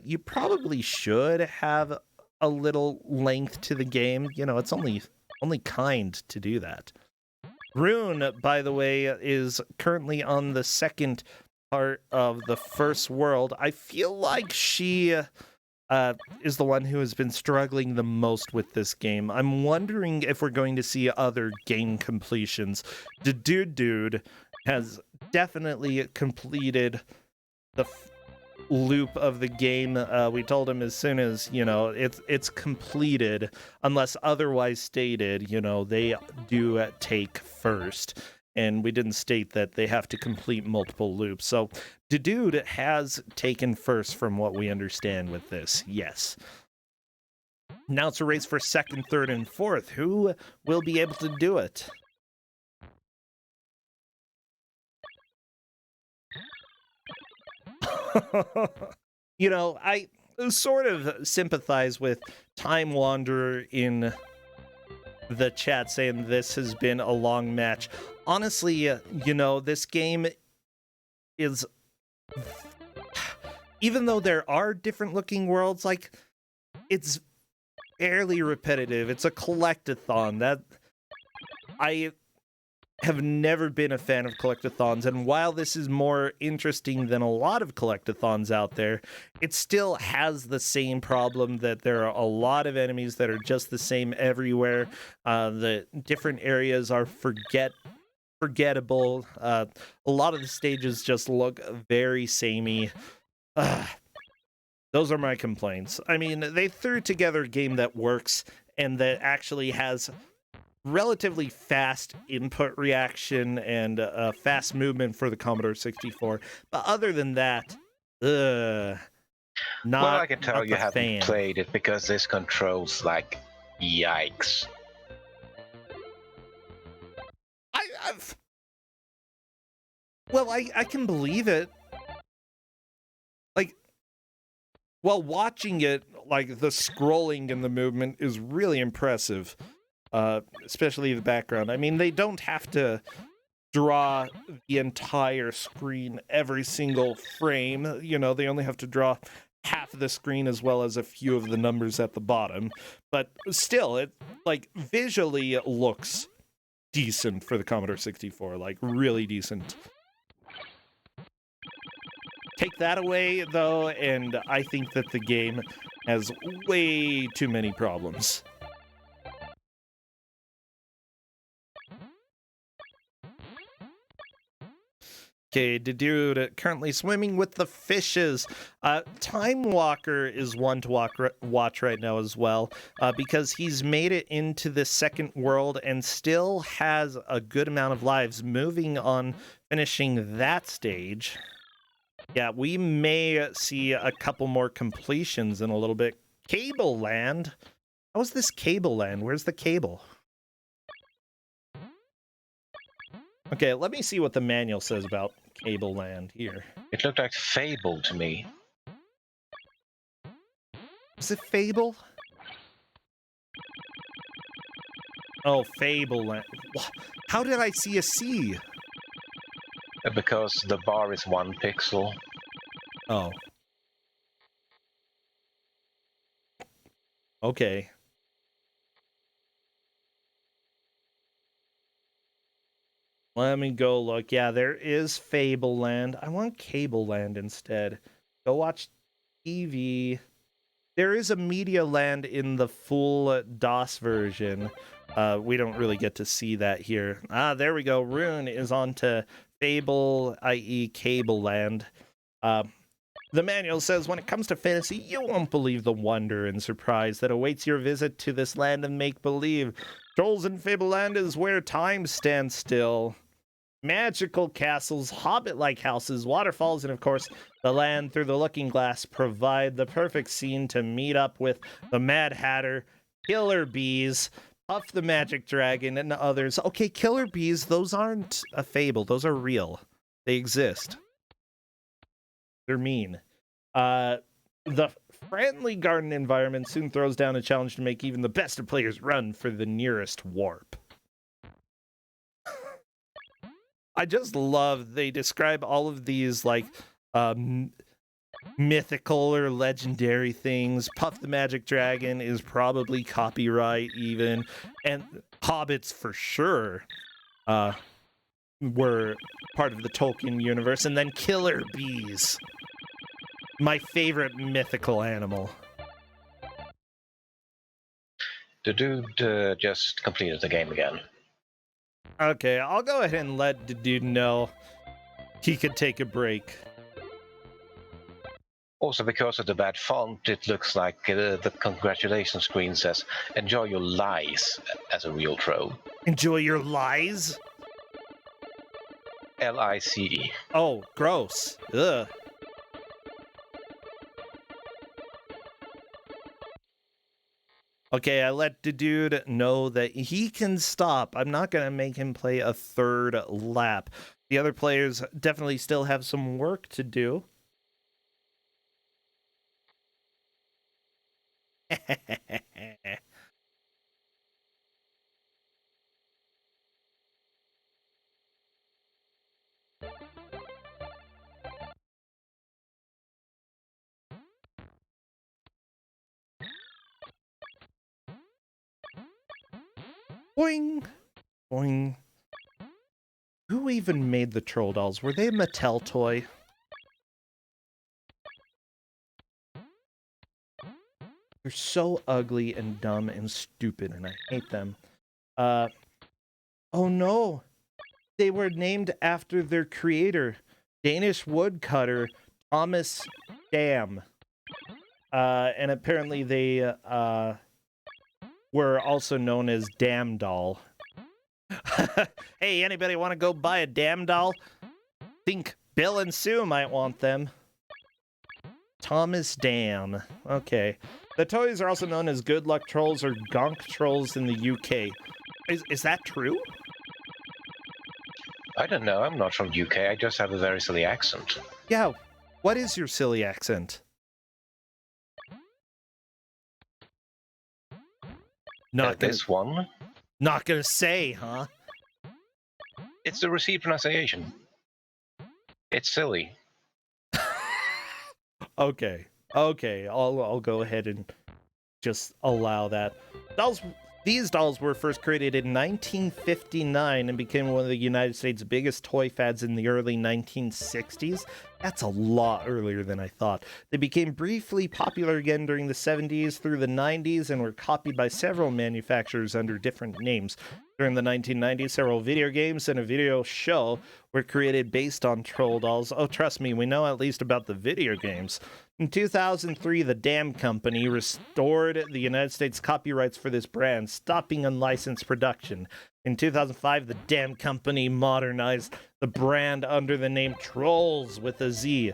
you probably should have a little length to the game. You know, it's only kind to do that. Rune, by the way, is currently on the second part of the first world. I feel like she is the one who has been struggling the most with this game. I'm wondering if we're going to see other game completions. The dude has definitely completed the loop of the game. We told him as soon as, you know, it's completed, unless otherwise stated, you know, they do take first. And we didn't state that they have to complete multiple loops. So the dude has taken first from what we understand with this. Yes. Now it's a race for second, third, and fourth. Who will be able to do it? You know, I sort of sympathize with Time Wanderer in the chat saying this has been a long match. Honestly, you know, this game is, even though there are different looking worlds, like, it's fairly repetitive. It's a collectathon. That I have never been a fan of collectathons, and while this is more interesting than a lot of collectathons out there, it still has the same problem that there are a lot of enemies that are just the same everywhere. The different areas are forgettable. A lot of the stages just look very samey. Those are my complaints. I mean, they threw together a game that works and that actually has relatively fast input reaction and fast movement for the Commodore 64. But other than that, Well, I can tell not you the haven't fan. played it because this controls like yikes. I can believe it. Like, while watching it, like the scrolling and the movement is really impressive. Especially the background. I mean, they don't have to draw the entire screen every single frame. You know, they only have to draw half of the screen as well as a few of the numbers at the bottom. But still, it like visually it looks decent for the Commodore 64, like really decent. Take that away though, and I think that the game has way too many problems. Okay, the dude currently swimming with the fishes. Time Walker is one to watch right now as well, because he's made it into the second world and still has a good amount of lives. Moving on, finishing that stage. Yeah, we may see a couple more completions in a little bit. Cable Land? How is this Cable Land? Where's the cable? Okay, let me see what the manual says about Cable Land here. It looked like Fable to me. Is it Fable? Oh, Fable Land. How did I see a C? Because the bar is 1 pixel. Oh. Okay. Let me go look. Yeah, there is Fable Land. I want Cable Land instead. Go watch TV. There is a Media Land in the full DOS version. We don't really get to see that here. Ah, there we go. Rune is on to Fable, i.e. Cable Land. The manual says, when it comes to fantasy, you won't believe the wonder and surprise that awaits your visit to this land of make-believe. Trolls in Fableland is where time stands still. Magical castles, hobbit-like houses, waterfalls, and of course, the land through the looking glass provide the perfect scene to meet up with the Mad Hatter, Killer Bees, Puff the Magic Dragon, and others. Okay, Killer Bees, those aren't a fable. Those are real. They exist. They're mean. The friendly garden environment soon throws down a challenge to make even the best of players run for the nearest warp. I just love they describe all of these like mythical or legendary things. Puff the Magic Dragon is probably copyright even, and hobbits for sure were part of the Tolkien universe, and then killer bees, my favorite mythical animal. The dude just completed the game again. Okay, I'll go ahead and let the dude know he could take a break. Also, because of the bad font, it looks like the congratulations screen says, enjoy your lies as a real troll. Enjoy your lies? Lice. Oh, gross. Ugh. Okay, I let the dude know that he can stop. I'm not going to make him play a third lap. The other players definitely still have some work to do. Boing. Boing. Who even made the troll dolls? Were they a Mattel toy? They're so ugly and dumb and stupid, and I hate them. Oh no! They were named after their creator, Danish woodcutter Thomas Dam. And apparently they were also known as Dam Doll. Hey, anybody want to go buy a Dam Doll? Think Bill and Sue might want them. Thomas Dam. Okay. The toys are also known as Good Luck Trolls or Gonk Trolls in the UK. Is that true? I don't know. I'm not from UK. I just have a very silly accent. Yeah. What is your silly accent? This one? Not gonna say, huh? It's the received pronunciation. It's silly. Okay. I'll go ahead and just allow that. These dolls were first created in 1959 and became one of the United States' biggest toy fads in the early 1960s. That's a lot earlier than I thought. They became briefly popular again during the 70s through the 90s and were copied by several manufacturers under different names. During the 1990s, several video games and a video show were created based on troll dolls. Oh, trust me, we know at least about the video games. In 2003, the Dam Company restored the United States copyrights for this brand, stopping unlicensed production. In 2005, the Dam Company modernized the brand under the name Trolls with a Z,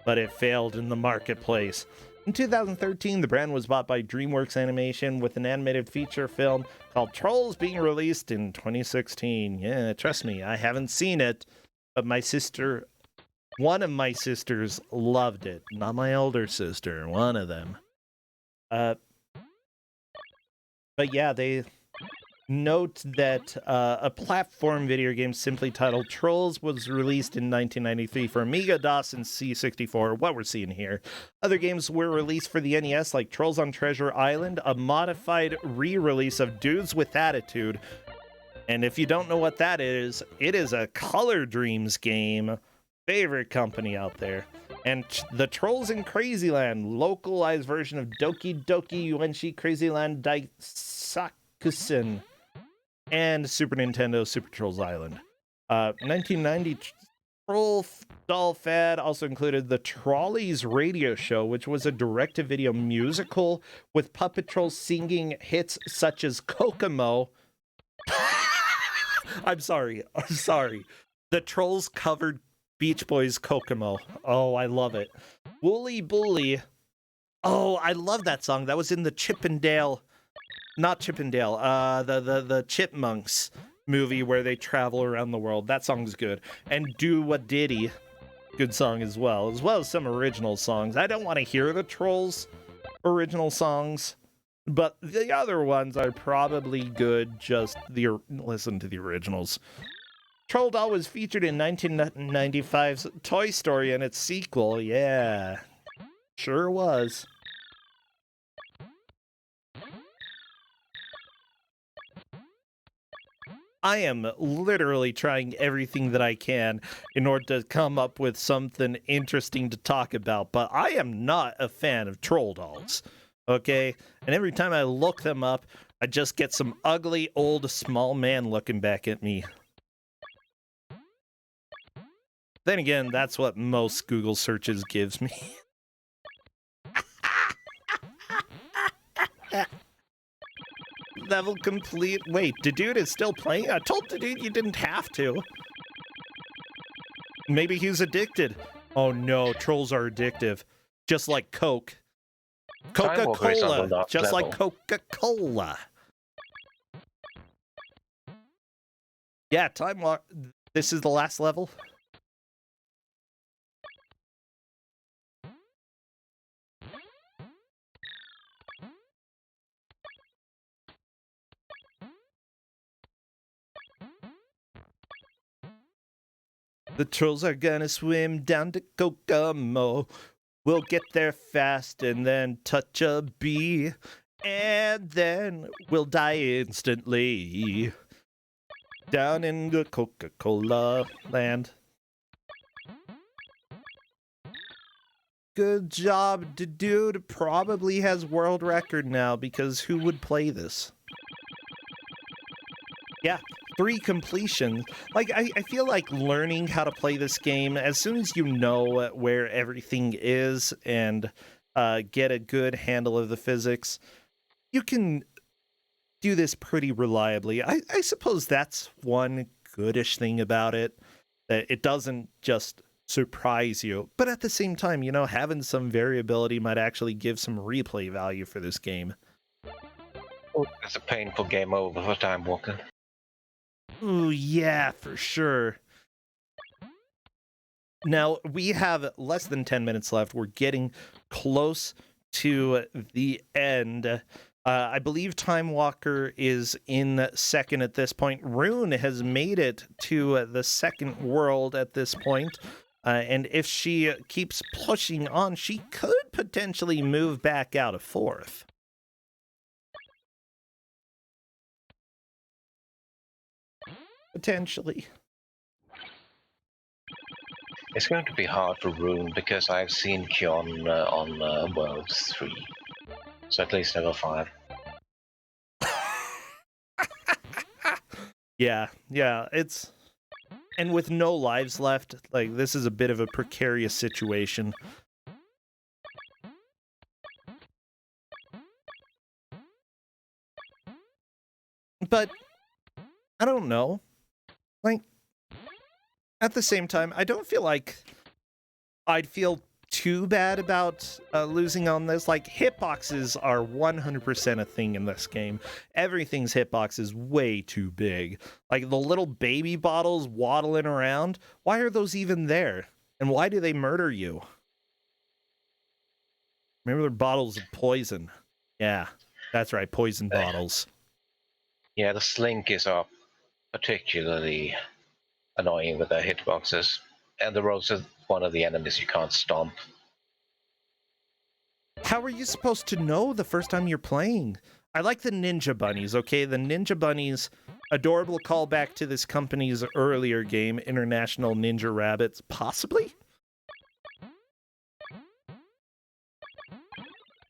but it failed in the marketplace. In 2013, the brand was bought by DreamWorks Animation with an animated feature film called Trolls being released in 2016. Yeah, trust me, I haven't seen it, but one of my sisters loved it. Not my older sister, one of them. But yeah, they note that a platform video game simply titled Trolls was released in 1993 for Amiga, DOS, and C64, what we're seeing here. Other games were released for the NES, like Trolls on Treasure Island, a modified re-release of Dudes with Attitude. And if you don't know what that is, it is a Color Dreams game. Favorite company out there. And the Trolls in Crazyland, localized version of Doki Doki Yuenshi Crazyland Daisakusen, and Super Nintendo Super Trolls Island. 1990 Troll doll fad also included the Trolleys radio show, which was a direct-to-video musical with puppet trolls singing hits such as Kokomo. I'm sorry. The Trolls covered Beach Boys' Kokomo. Oh, I love it. Wooly Bully. Oh, I love that song. That was in the the Chipmunks movie where they travel around the world. That song's good. And Do What Diddy. Good song as well as some original songs. I don't want to hear the Trolls original songs, but the other ones are probably good. Just listen to the originals. Troll Doll was featured in 1995's Toy Story and its sequel. Yeah, sure was. I am literally trying everything that I can in order to come up with something interesting to talk about, but I am not a fan of troll dolls, okay? And every time I look them up, I just get some ugly old small man looking back at me. Then again, that's what most Google searches gives me. Level complete. Wait, the dude is still playing? I told the dude you didn't have to. Maybe he's addicted. Oh no, trolls are addictive. Just like Coke. Coca-Cola. Just like Coca-Cola. Yeah, Time Walk. This is the last level? The trolls are gonna swim down to Kokomo. We'll get there fast and then touch a bee. And then we'll die instantly. down in the Coca-Cola land. Good job, the dude probably has world record now, because who would play this? Yeah, 3 completions. Like, I feel like learning how to play this game, as soon as you know where everything is and get a good handle of the physics, you can do this pretty reliably. I suppose that's one goodish thing about it, that it doesn't just surprise you, but at the same time, you know, having some variability might actually give some replay value for this game. It's a painful game over for Time Walker. Ooh, yeah, for sure. Now, we have less than 10 minutes left. We're getting close to the end. I believe Time Walker is in second at this point. Rune has made it to the second world at this point. And if she keeps pushing on, she could potentially move back out of fourth. Potentially. It's going to be hard for Rune because I've seen Kyon on World 3. So at least level 5. Yeah, it's... And with no lives left, like, this is a bit of a precarious situation. But, I don't know. Like, at the same time, I don't feel like I'd feel too bad about losing on this. Like, hitboxes are 100% a thing in this game. Everything's hitbox is way too big. Like, the little baby bottles waddling around, why are those even there? And why do they murder you? Remember, they're bottles of poison. Yeah, that's right, poison bottles. Yeah, the slinkies are particularly annoying with their hitboxes. And the rogues are one of the enemies you can't stomp. How are you supposed to know the first time you're playing? I like the ninja bunnies, okay? The ninja bunnies, adorable callback to this company's earlier game, International Ninja Rabbits, possibly?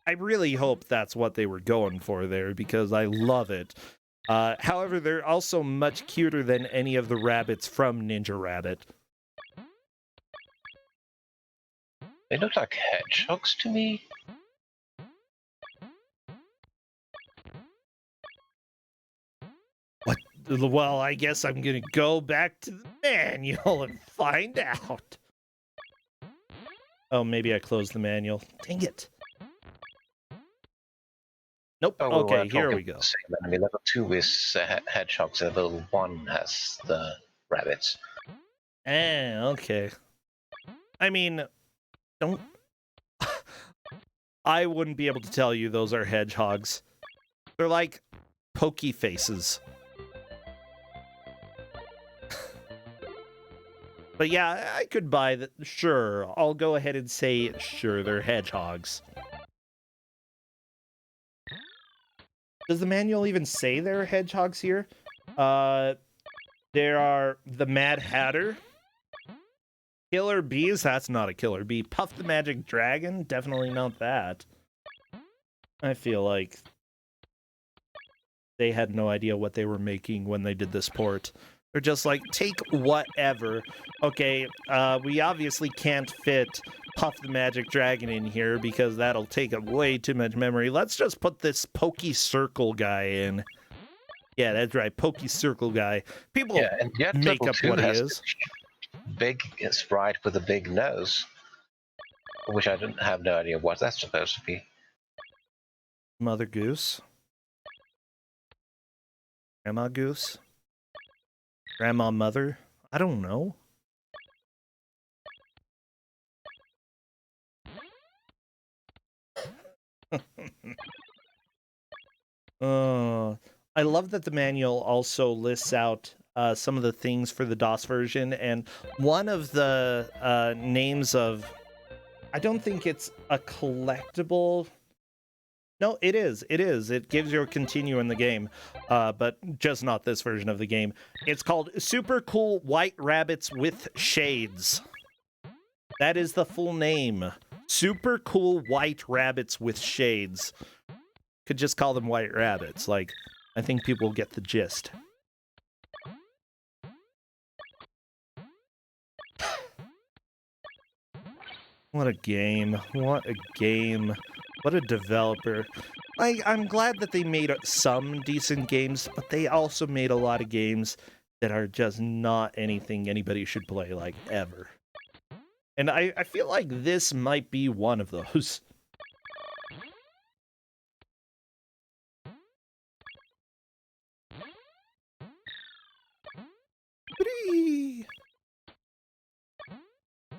I really hope that's what they were going for there, because I love it. However, they're also much cuter than any of the rabbits from Ninja Rabbit. They look like hedgehogs to me. What? Well, I guess I'm gonna go back to the manual and find out. Oh, maybe I closed the manual. Dang it. Nope. Oh, okay, here we go. Same enemy. Level 2 is hedgehogs, and level 1 has the rabbits. Okay. I mean, don't... I wouldn't be able to tell you those are hedgehogs. They're like pokey faces. But yeah, I could buy that. Sure, I'll go ahead and say, sure, they're hedgehogs. Does the manual even say there are hedgehogs here? There are the Mad Hatter. Killer Bees? That's not a killer bee. Puff the Magic Dragon? Definitely not that. I feel like they had no idea what they were making when they did this port. They're just like, take whatever. Okay, we obviously can't fit Puff the Magic Dragon in here because that'll take up way too much memory. Let's just put this Pokey Circle guy in. Yeah, that's right, Pokey Circle guy. People make up what he is. Big sprite with a big nose, which I didn't have no idea what that's supposed to be. Mother Goose. Grandma Goose. Grandma Mother? I don't know. I love that the manual also lists out some of the things for the DOS version, and one of the names of... I don't think it's a collectible... No, it is. It is. It gives you a continue in the game, but just not this version of the game. It's called Super Cool White Rabbits with Shades. That is the full name. Super Cool White Rabbits with Shades. Could just call them White Rabbits. Like, I think people will get the gist. What a game. What a game. What a developer. I'm glad that they made some decent games, but they also made a lot of games that are just not anything anybody should play, like, ever. And I feel like this might be one of those.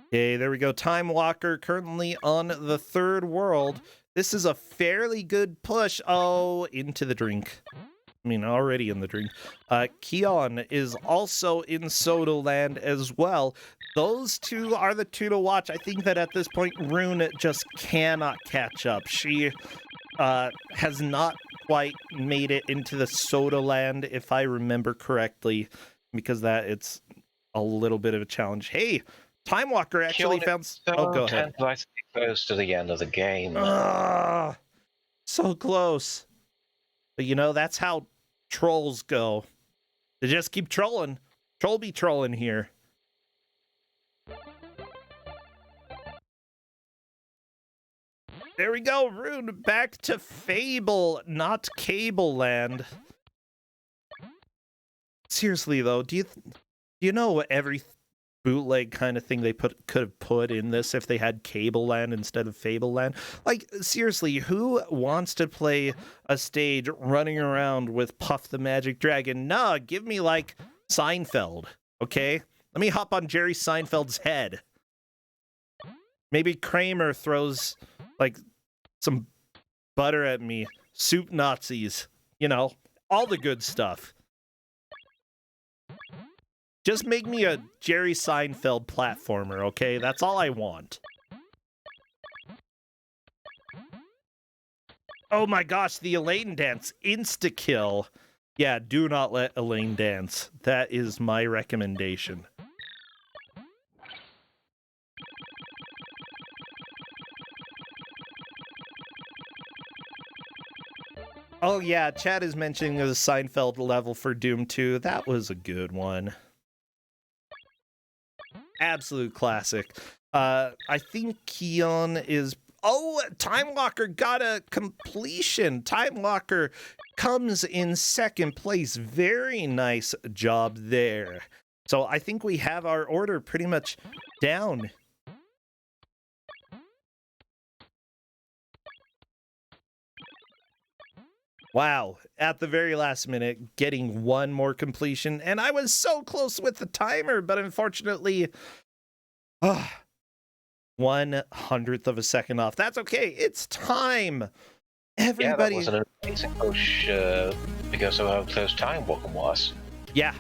Okay, there we go. Time Walker currently on the third world. This is a fairly good push. Oh, into the drink. I mean, already in the drink. Keon is also in Soda Land as well. Those two are the two to watch. I think that at this point, Rune just cannot catch up. She has not quite made it into the Soda Land, if I remember correctly, because that it's a little bit of a challenge. Hey, Time Walker actually found... Oh, go ahead. Close to the end of the game. So close. But you know, that's how trolls go. They just keep trolling. Troll be trolling here. There we go, Rune, back to Fable, not Cable Land. Seriously though, do you know every bootleg kind of thing they could have put in this if they had Cable Land instead of Fable Land? Like, seriously, who wants to play a stage running around with Puff the Magic Dragon? Nah, give me like Seinfeld, okay? Let me hop on Jerry Seinfeld's head. Maybe Kramer throws like some butter at me. Soup Nazis, you know, all the good stuff. Just make me a Jerry Seinfeld platformer, okay? That's all I want. Oh my gosh, the Elaine dance. Insta-kill. Yeah, do not let Elaine dance. That is my recommendation. Oh yeah, Chad is mentioning the Seinfeld level for Doom 2. That was a good one. Absolute classic. I think Keon is... Oh, Time Walker got a completion. Time Walker comes in second place. Very nice job there. So I think we have our order pretty much down. Wow, at the very last minute, getting one more completion, and I was so close with the timer, but unfortunately, 1/100th of a second off. That's okay, it's time! Everybody... Yeah, that was an amazing push because of how close Time Walker was. Yeah.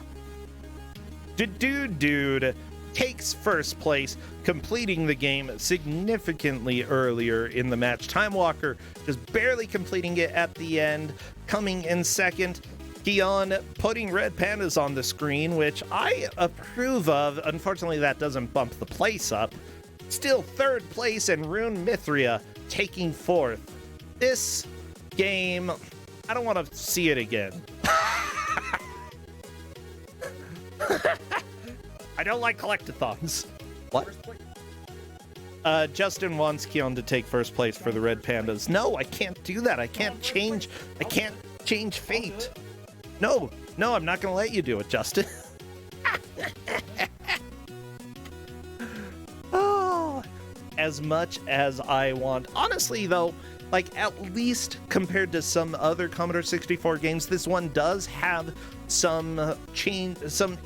Dude takes first place, completing the game significantly earlier in the match. Time Walker just barely completing it at the end, coming in second. Keon putting red pandas on the screen, which I approve of. Unfortunately, that doesn't bump the place up. Still third place, and Rune Mithria taking fourth. This game, I don't want to see it again. I don't like collectathons. What? Justin wants Keon to take first place for the Red Pandas. No, I can't do that. I can't change fate. No, I'm not gonna let you do it, Justin. Oh, as much as I want. Honestly, though, like, at least compared to some other Commodore 64 games, this one does have some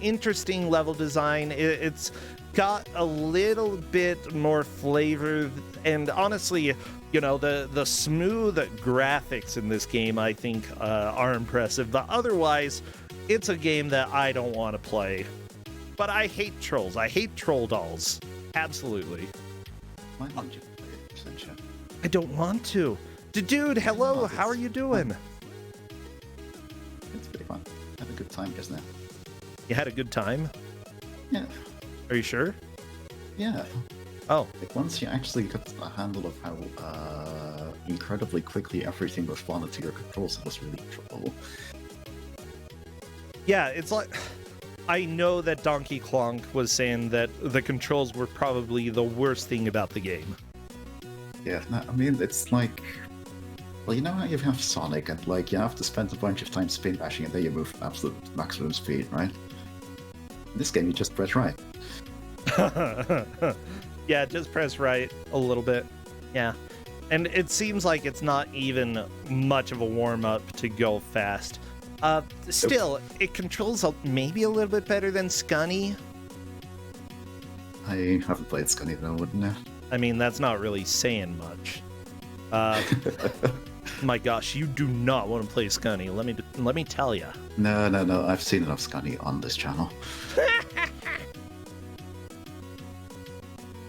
interesting level design. It's got a little bit more flavor, and honestly, you know, the smooth graphics in this game, I think, are impressive. But otherwise, it's a game that I don't want to play. But I hate trolls. I hate troll dolls. Absolutely. Why won't you play it, Sunshine? I don't want to. Dude, hello, Oh, how are you doing? It's pretty fun. Had a good time just now. You had a good time? Yeah. Are you sure? Yeah. Oh, Like once you actually got a handle of how incredibly quickly everything responded to your controls, it was really enjoyable. yeah, it's like... I know that Donkey Kong was saying that the controls were probably the worst thing about the game. Yeah, no, I mean, it's like... Well, you know how you have Sonic, and like you have to spend a bunch of time spin bashing, and then you move at absolute maximum speed, right? In this game, you just press right. Yeah, just press right a little bit. Yeah. And it seems like it's not even much of a warm-up to go fast. Still, it controls maybe a little bit better than Scunny. I haven't played Scunny though, wouldn't I? I mean, that's not really saying much. My gosh, you do not want to play Scunny. Let me tell you. No, I've seen enough Scunny on this channel.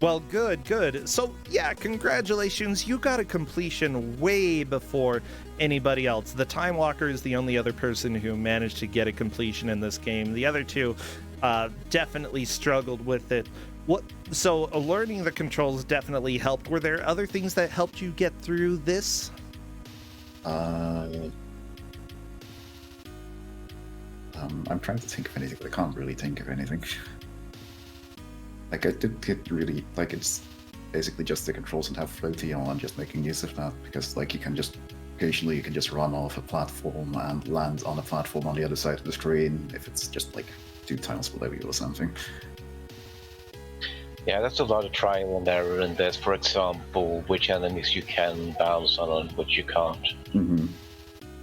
Well, good. So, yeah, congratulations. You got a completion way before anybody else. The Time Walker is the only other person who managed to get a completion in this game. The other two definitely struggled with it. So, learning the controls definitely helped. Were there other things that helped you get through this? I'm trying to think of anything, but I can't really think of anything. Like, I did get really, like, it's basically just the controls and how floaty I am, just making use of that, because, like, occasionally you can just run off a platform and land on a platform on the other side of the screen, if it's just, like, 2 tiles below you or something. Yeah, that's a lot of trial and error in this. For example, which enemies you can bounce on and which you can't. Mm-hmm.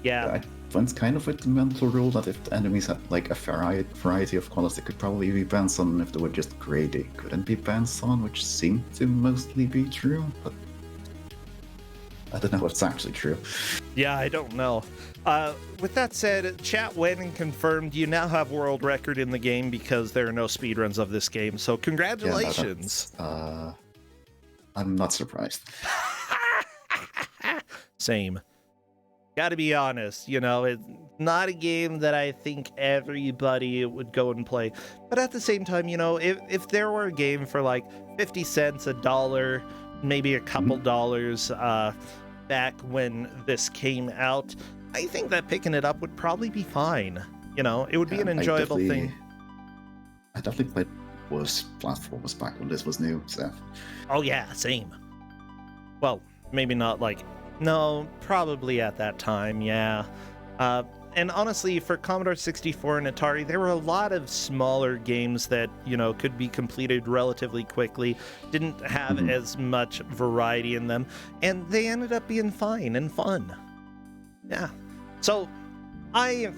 Yeah. I went kind of with the mental rule that if the enemies had, like, a variety of colors, they could probably be bounced on. If they were just grey, they couldn't be bounced on, which seemed to mostly be true, but I don't know if it's actually true. Yeah, I don't know. With that said, chat went and confirmed you now have world record in the game because there are no speedruns of this game. So congratulations. Yeah, I'm not surprised. Same. Gotta be honest, you know, it's not a game that I think everybody would go and play. But at the same time, you know, if there were a game for like 50 cents, $1, maybe a couple dollars back when this came out, I think that picking it up would probably be fine. You know, it would be an enjoyable thing. I definitely played worse platformers back when this was new, so... Oh yeah, same. Well, maybe not like... No, probably at that time, yeah. And honestly, for Commodore 64 and Atari, there were a lot of smaller games that, you know, could be completed relatively quickly, didn't have as much variety in them, and they ended up being fine and fun. Yeah. So, I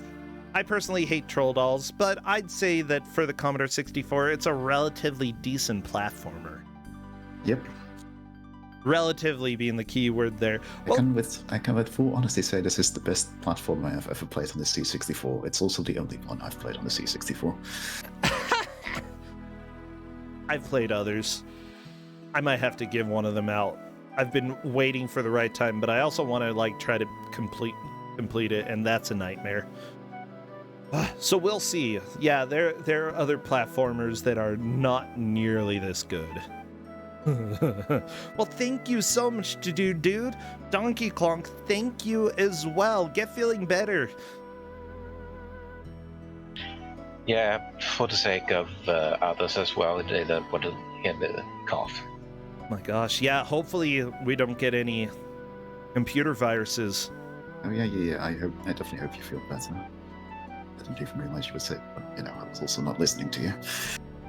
personally hate Troll Dolls, but I'd say that for the Commodore 64, it's a relatively decent platformer. Yep. Relatively being the key word there. Well, I can with full honesty say this is the best platform I have ever played on the C64. It's also the only one I've played on the C64. I've played others. I might have to give one of them out. I've been waiting for the right time, but I also want to like try to complete it, and that's a nightmare. So we'll see. Yeah, there are other platformers that are not nearly this good. Well, thank you so much, dude. Donkey Kong, thank you as well. Get feeling better. Yeah, for the sake of others as well, they don't want to hear the cough. My gosh, yeah, hopefully we don't get any computer viruses. Oh yeah. I definitely hope you feel better. I didn't even realize you were sick, but you know, I was also not listening to you.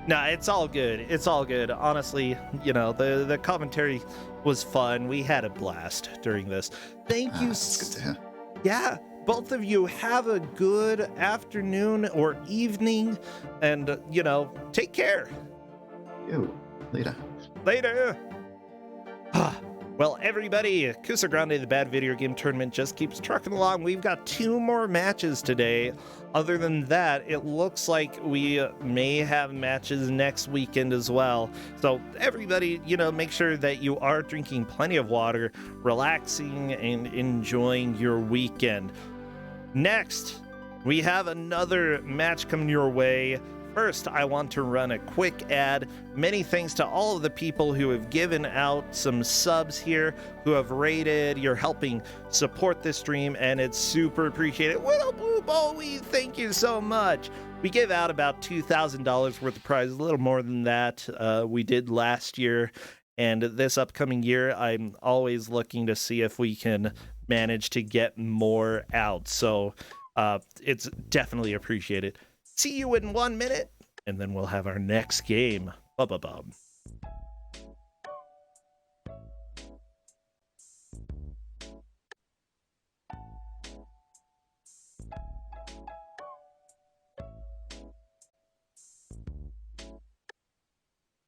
Nah, it's all good. It's all good. Honestly, you know, the commentary was fun. We had a blast during this. Thank you. That's good to hear. Yeah, both of you have a good afternoon or evening, and, you know, take care. Yo, later. Later. Well, everybody, Kuso6rande, the Bad Video Game Tournament, just keeps trucking along. We've got 2 more matches today. Other than that, it looks like we may have matches next weekend as well. So everybody, make sure that you are drinking plenty of water, relaxing, and enjoying your weekend. Next, we have another match coming your way. First, I want to run a quick ad. Many thanks to all of the people who have given out some subs here, who have rated. You're helping support this stream, and it's super appreciated. Little Blue Bowie, thank you so much. We gave out about $2,000 worth of prizes, a little more than that we did last year. And this upcoming year, I'm always looking to see if we can manage to get more out. So it's definitely appreciated. See you in 1 minute, and then we'll have our next game. Bub-bub-bub.